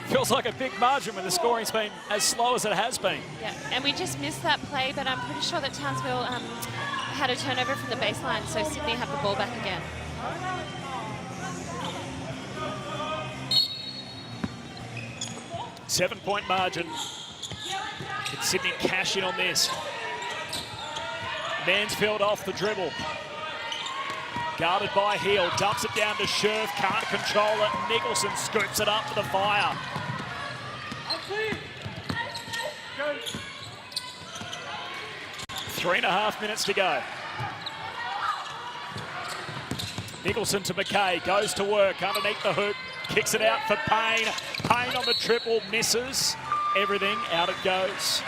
feels like a big margin when the scoring's been as slow as it has been. Yeah, and we just missed that play, but I'm pretty sure that Townsville had a turnover from the baseline, so Sydney have the ball back again. 7-point margin. Can Sydney cash in on this? Mansfield off the dribble. Guarded by Heel, dumps it down to Scherf, can't control it. Nicholson scoops it up for the Fire. 3.5 minutes to go. Nicholson to McKay, goes to work underneath the hoop, kicks it out for Payne. Payne on the triple, misses. Everything, out it goes.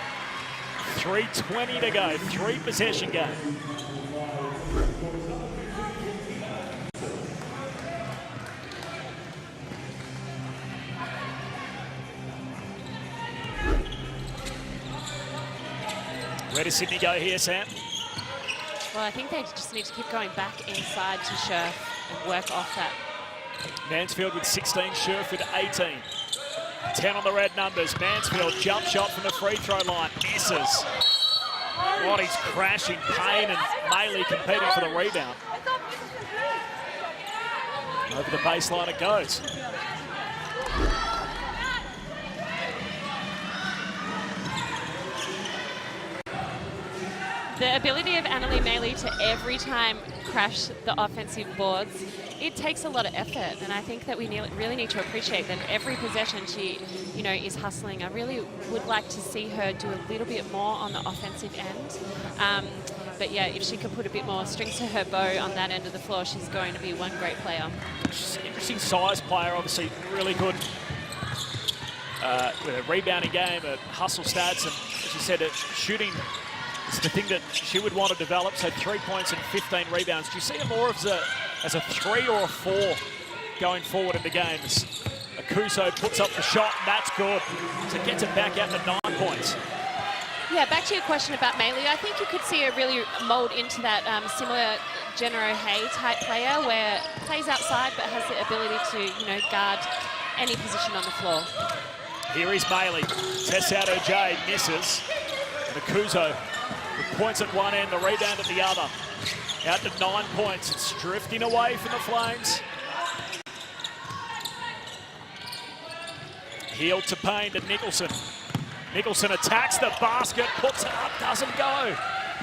3:20 to go, 3-possession game. Where does Sydney go here, Sam? Well, I think they just need to keep going back inside to Scherf and work off that. Mansfield with 16, Scherf with 18. 10 on the red numbers. Mansfield jump shot from the free throw line. Misses. God, he's crashing. Payne and Maley competing for the rebound. Over the baseline it goes. The ability of Annalie Maley to every time crash the offensive boards, it takes a lot of effort, and I think that we really need to appreciate that every possession she, is hustling. I really would like to see her do a little bit more on the offensive end. But yeah, if she could put a bit more strings to her bow on that end of the floor, she's going to be one great player. She's an interesting size player, obviously really good with a rebounding game, a hustle stats, and as you said, shooting is the thing that she would want to develop. So 3 points and 15 rebounds. Do you see her more as a 3 or a 4 going forward in the games? Akuso puts up the shot, and that's good. So gets it back out to 9 points. Yeah, back to your question about Maley, I think you could see her really mould into that similar Jenna O'Hay type player where plays outside but has the ability to, guard any position on the floor. Here is Maley, tests out her J, misses. And Akuso with points at one end, the rebound at the other. Out to 9 points, it's drifting away from the Flames. Heel to Payne to Nicholson. Nicholson attacks the basket, puts it up, doesn't go.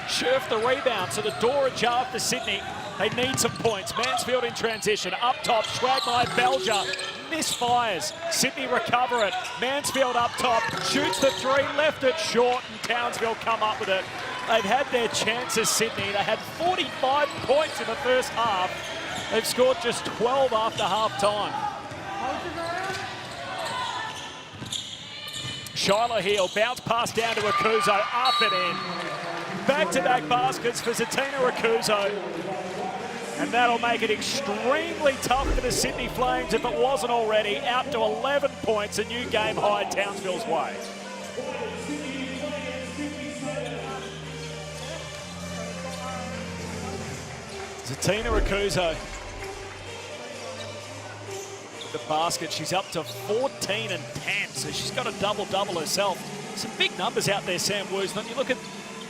Scherf the rebound, so the door ajar for Sydney. They need some points. Mansfield in transition, up top, Schwagmeier, Belger, misfires. Sydney recover it. Mansfield up top, shoots the three, left it short, and Townsville come up with it. They've had their chances, Sydney. They had 45 points in the first half. They've scored just 12 after half-time. Shiloh Heel, bounce pass down to Akuso, up and in. Back-to-back baskets for Zatina Akuso. And that'll make it extremely tough for the Sydney Flames if it wasn't already. Out to 11 points, a new game high Townsville's way. Zatina Akuso. The basket, she's up to 14 and 10, so she's got a double-double herself. Some big numbers out there, Sam Woosnam. You look at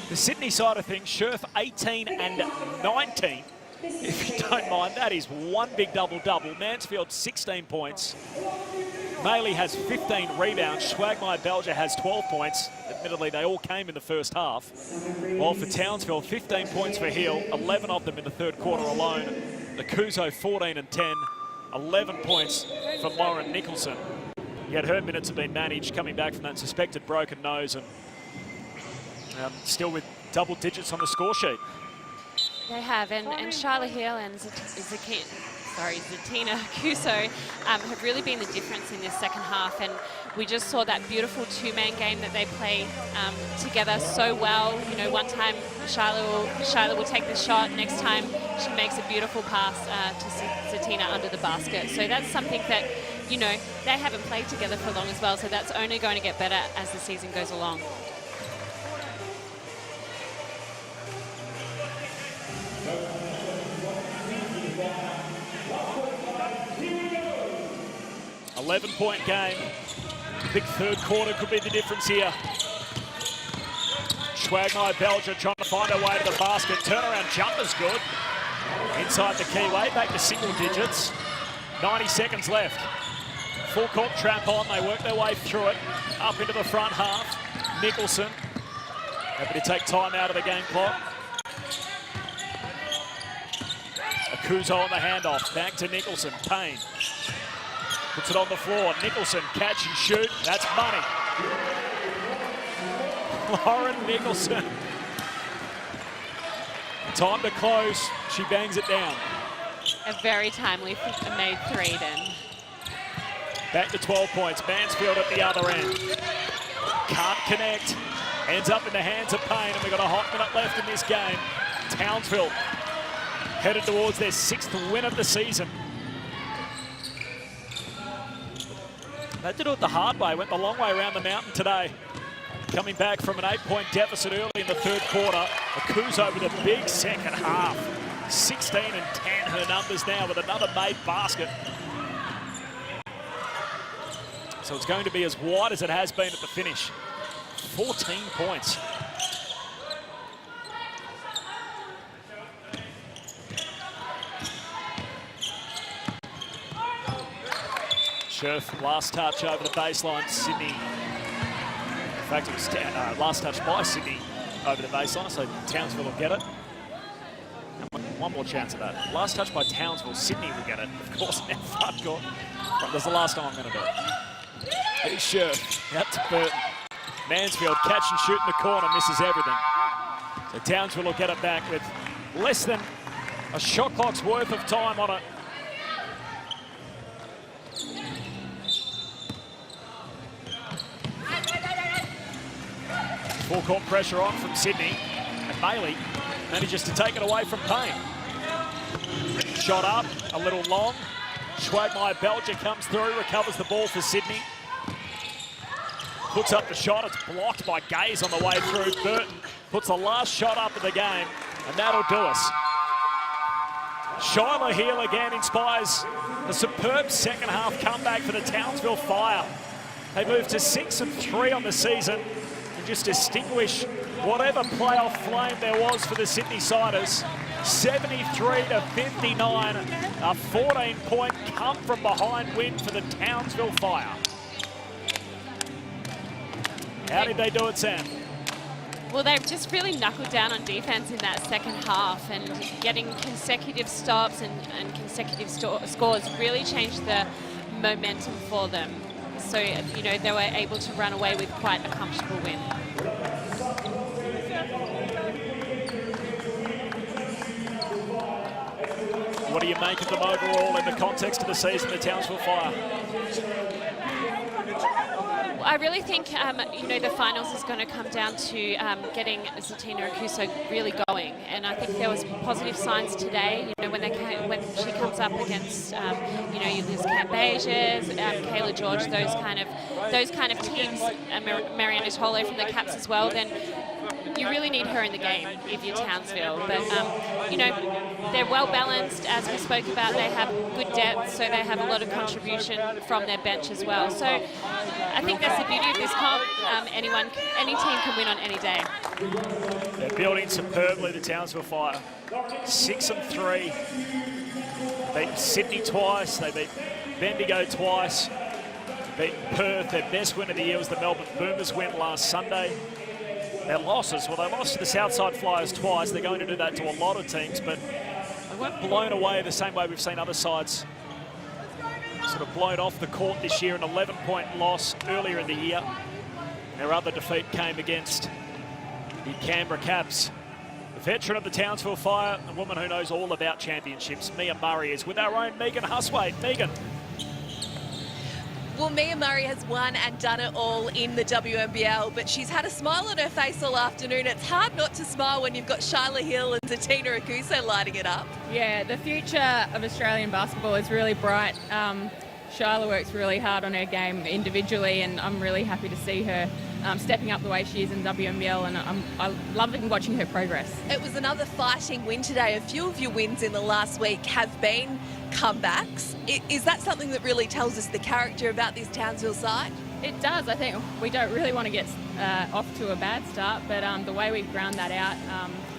the Sydney side of things, Scherf 18 and 19. If you don't mind, that is one big double-double. Mansfield 16 points. Maley has 15 rebounds. Schwagmeier Belger has 12 points. Admittedly, they all came in the first half. While for Townsville, 15 points for Hill, 11 of them in the third quarter alone. Akuso 14 and 10. 11 points for Lauren Nicholson. Yet her minutes have been managed, coming back from that suspected broken nose, and still with double digits on the score sheet. They have, and Charlotte Hill and Zatina Akuso have really been the difference in this second half, and we just saw that beautiful two-man game that they play together so well. You know, one time Charlotte will take the shot, next time she makes a beautiful pass to Zatina under the basket. So that's something that, you know, they haven't played together for long as well, so that's only going to get better as the season goes along. $11-point game. Big third quarter could be the difference here. Schwagmeier Belger trying to find her way to the basket. Turnaround jumper's good. Inside the keyway, back to single digits. 90 seconds left. Full court trap on. They work their way through it. Up into the front half. Nicholson happy to take time out of the game clock. Akuso on the handoff. Back to Nicholson. Payne. Puts it on the floor. Nicholson, catch and shoot. That's money. Lauren Nicholson. Time to close. She bangs it down. A very timely made three then. Back to 12 points. Mansfield at the other end. Can't connect. Ends up in the hands of Payne, and we've got a hot minute left in this game. Townsville headed towards their 6th win of the season. They did it the hard way, went the long way around the mountain today. Coming back from an 8-point deficit early in the third quarter. Akuso with a big second half. 16 and 10 her numbers now with another made basket. So it's going to be as wide as it has been at the finish. 14 points. Scherf, last touch over the baseline, Sydney. In fact, it was last touch by Sydney. over the baseline, so Townsville will get it. One more chance of that. Last touch by Townsville. Sydney will get it. Of course, now front court. Right, that's the last time I'm going to do it. Big Scherf out to Burton. Mansfield catch and shoot in the corner, misses everything. So Townsville will get it back with less than a shot clock's worth of time on it. Full court pressure on from Sydney, and Bailey manages to take it away from Payne. Shot up, a little long. Schwagmeyer Belger comes through, recovers the ball for Sydney. Puts up the shot, it's blocked by Gaze on the way through. Burton puts the last shot up of the game, and that'll do us. Shyla Heel again inspires a superb second half comeback for the Townsville Fire. They move to 6-3 on the season and just extinguish whatever playoff flame there was for the Sydney Siders. 73-59, a 14-point come from behind win for the Townsville Fire. How did they do it, Sam? Well, they've just really knuckled down on defense in that second half, and getting consecutive stops and consecutive scores really changed the momentum for them. So, you know, they were able to run away with quite a comfortable win. What do you make of them overall in the context of the season, the Townsville Fire? I really think, you know, the finals is going to come down to getting Zatina Akuso really going, and I think there was positive signs today. You know, when she comes up against, you know, you lose Cambages, Kayla George, those kind of teams, Mariana Tolo from the Caps as well. Then you really need her in the game if you're Townsville. But you know, they're well balanced, as we spoke about. They have good depth, so they have a lot of contribution from their bench as well. So I think that's the beauty of this comp. Any team can win on any day. They're building superbly, the Townsville Fire. 6-3. Beat Sydney twice. They beat Bendigo twice. Beat Perth. Their best win of the year was the Melbourne Boomers win last Sunday. Their losses, well, they lost to the Southside Flyers twice. They're going to do that to a lot of teams, but they weren't blown away the same way we've seen other sides sort of blown off the court this year. An 11-point loss earlier in the year. Their other defeat came against the Canberra Caps. The veteran of the Townsville Fire, a woman who knows all about championships, Mia Murray, is with our own Megan Huswaite. Megan. Well, Mia Murray has won and done it all in the WNBL, but she's had a smile on her face all afternoon. It's hard not to smile when you've got Shyla Hill and Zatina Akuso lighting it up. Yeah, the future of Australian basketball is really bright. Shyla works really hard on her game individually, and I'm really happy to see her stepping up the way she is in WNBL, and I'm loving watching her progress. It was another fighting win today. A few of your wins in the last week have been comebacks. Is that something that really tells us the character about this Townsville side? It does. I think we don't really want to get off to a bad start, but the way we've ground that out,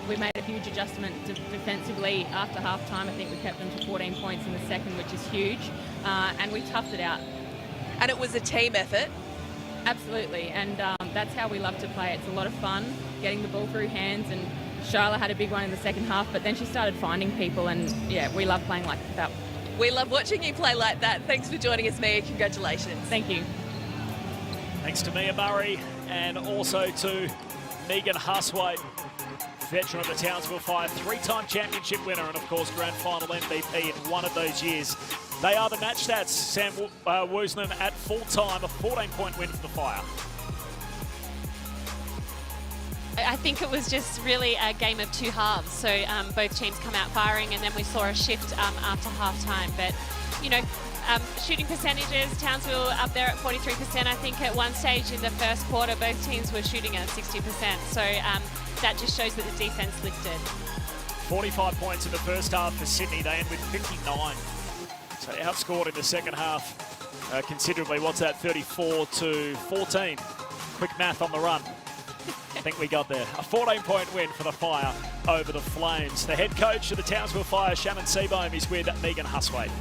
we made a huge adjustment defensively after half-time. I think we kept them to 14 points in the second, which is huge, and we toughed it out. And it was a team effort? Absolutely, and that's how we love to play. It's a lot of fun, getting the ball through hands, and Shyla had a big one in the second half, but then she started finding people, and yeah, we love playing like that. We love watching you play like that. Thanks for joining us, Mia. Congratulations. Thank you. Thanks to Mia Murray and also to Megan Huswaite, veteran of the Townsville Fire, 3-time championship winner and, of course, grand final MVP in one of those years. They are the match stats. Sam Woosnam at full time, a 14-point win for the Fire. I think it was just really a game of two halves. So both teams come out firing, and then we saw a shift after half-time. But, you know, shooting percentages, Townsville up there at 43%. I think at one stage in the first quarter, both teams were shooting at 60%. So that just shows that the defense lifted. 45 points in the first half for Sydney. They end with 59. So outscored in the second half considerably. What's that, 34-14? Quick math on the run. I think we got there. A 14-point win for the Fire over the Flames. The head coach of the Townsville Fire, Shannon Seabohm, is with Megan Huswaite.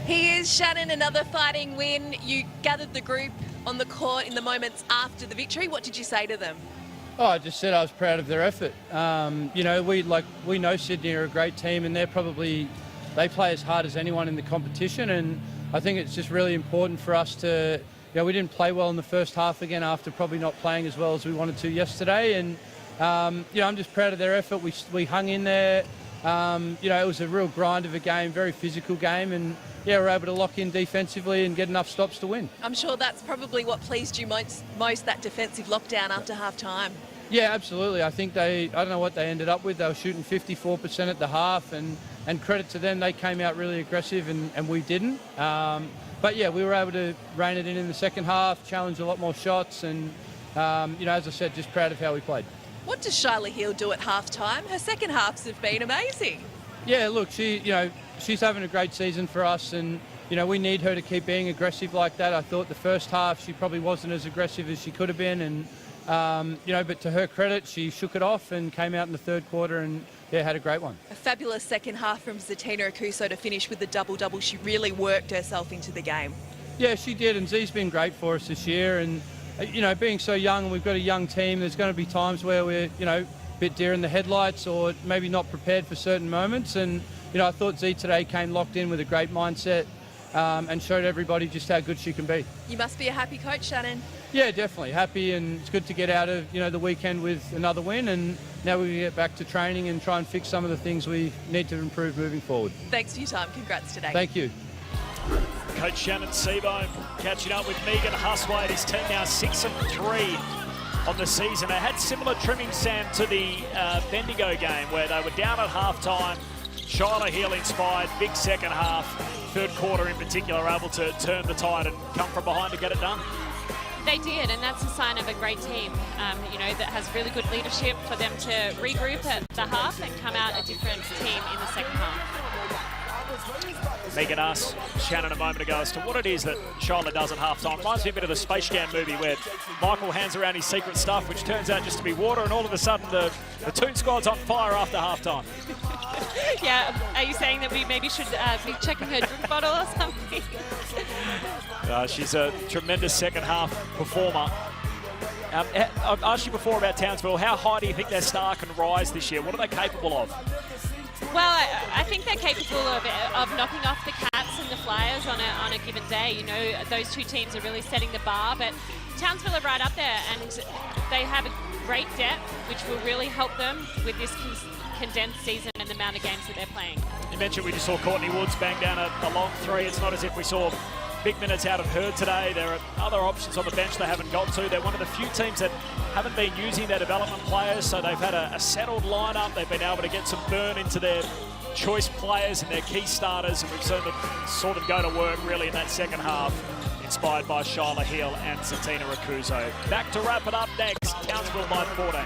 He is, Shannon, another fighting win. You gathered the group on the court in the moments after the victory. What did you say to them? Oh, I just said I was proud of their effort. You know, we know Sydney are a great team, and they play as hard as anyone in the competition. And I think it's just really important for us to, we didn't play well in the first half again after probably not playing as well as we wanted to yesterday. And I'm just proud of their effort. We hung in there. It was a real grind of a game, very physical game, and we're able to lock in defensively and get enough stops to win. I'm sure that's probably what pleased you most, that defensive lockdown after half time. Yeah, absolutely. I think I don't know what they ended up with. They were shooting 54% at the half, and credit to them, they came out really aggressive and we didn't. But yeah, we were able to rein it in the second half, challenge a lot more shots, and as I said, just proud of how we played. What does Shyla Hill do at half time? Her second halves have been amazing. Yeah, look, she's having a great season for us, and we need her to keep being aggressive like that. I thought the first half she probably wasn't as aggressive as she could have been, and but to her credit, she shook it off and came out in the third quarter and had a great one. A fabulous second half from Zatina Akuso to finish with the double-double. She really worked herself into the game. Yeah, she did, and Z's been great for us this year, and being so young and we've got a young team, there's going to be times where we're a bit deer in the headlights or maybe not prepared for certain moments, and I thought Z today came locked in with a great mindset and showed everybody just how good she can be. You must be a happy coach, Shannon. Yeah, definitely happy, and it's good to get out of the weekend with another win, and now we get back to training and try and fix some of the things we need to improve moving forward. Thanks for your time. Congrats today. Thank you. Coach Shannon Seabohm catching up with Megan Huswaite. His team now 6-3 on the season. They had similar trimming, Sam, to the Bendigo game where they were down at half-time. Shyla Hill inspired, big second half. Third quarter in particular, able to turn the tide and come from behind to get it done. They did, and that's a sign of a great team, that has really good leadership for them to regroup at the half and come out a different team in the second half. Megan asked Shannon a moment ago as to what it is that Shyla does at halftime. Reminds me a bit of the Space Jam movie where Michael hands around his secret stuff, which turns out just to be water, and all of a sudden the Toon Squad's on fire after halftime. Yeah, are you saying that we maybe should be checking her drink bottle or something? She's a tremendous second half performer. I've asked you before about Townsville. How high do you think their star can rise this year? What are they capable of? Well, I think they're capable of knocking off the Cats and the Flyers on a given day. Those two teams are really setting the bar, but Townsville are right up there, and they have a great depth, which will really help them with this condensed season and the amount of games that they're playing. You mentioned we just saw Courtney Woods bang down a long three. It's not as if we saw big minutes out of her today. There are other options on the bench they haven't got to. They're one of the few teams that haven't been using their development players, so they've had a settled lineup. They've been able to get some burn into their choice players and their key starters, and we've saw them go to work really in that second half, inspired by Shyla Hill and Zatina Akuso. Back to wrap it up next. Townsville by 14.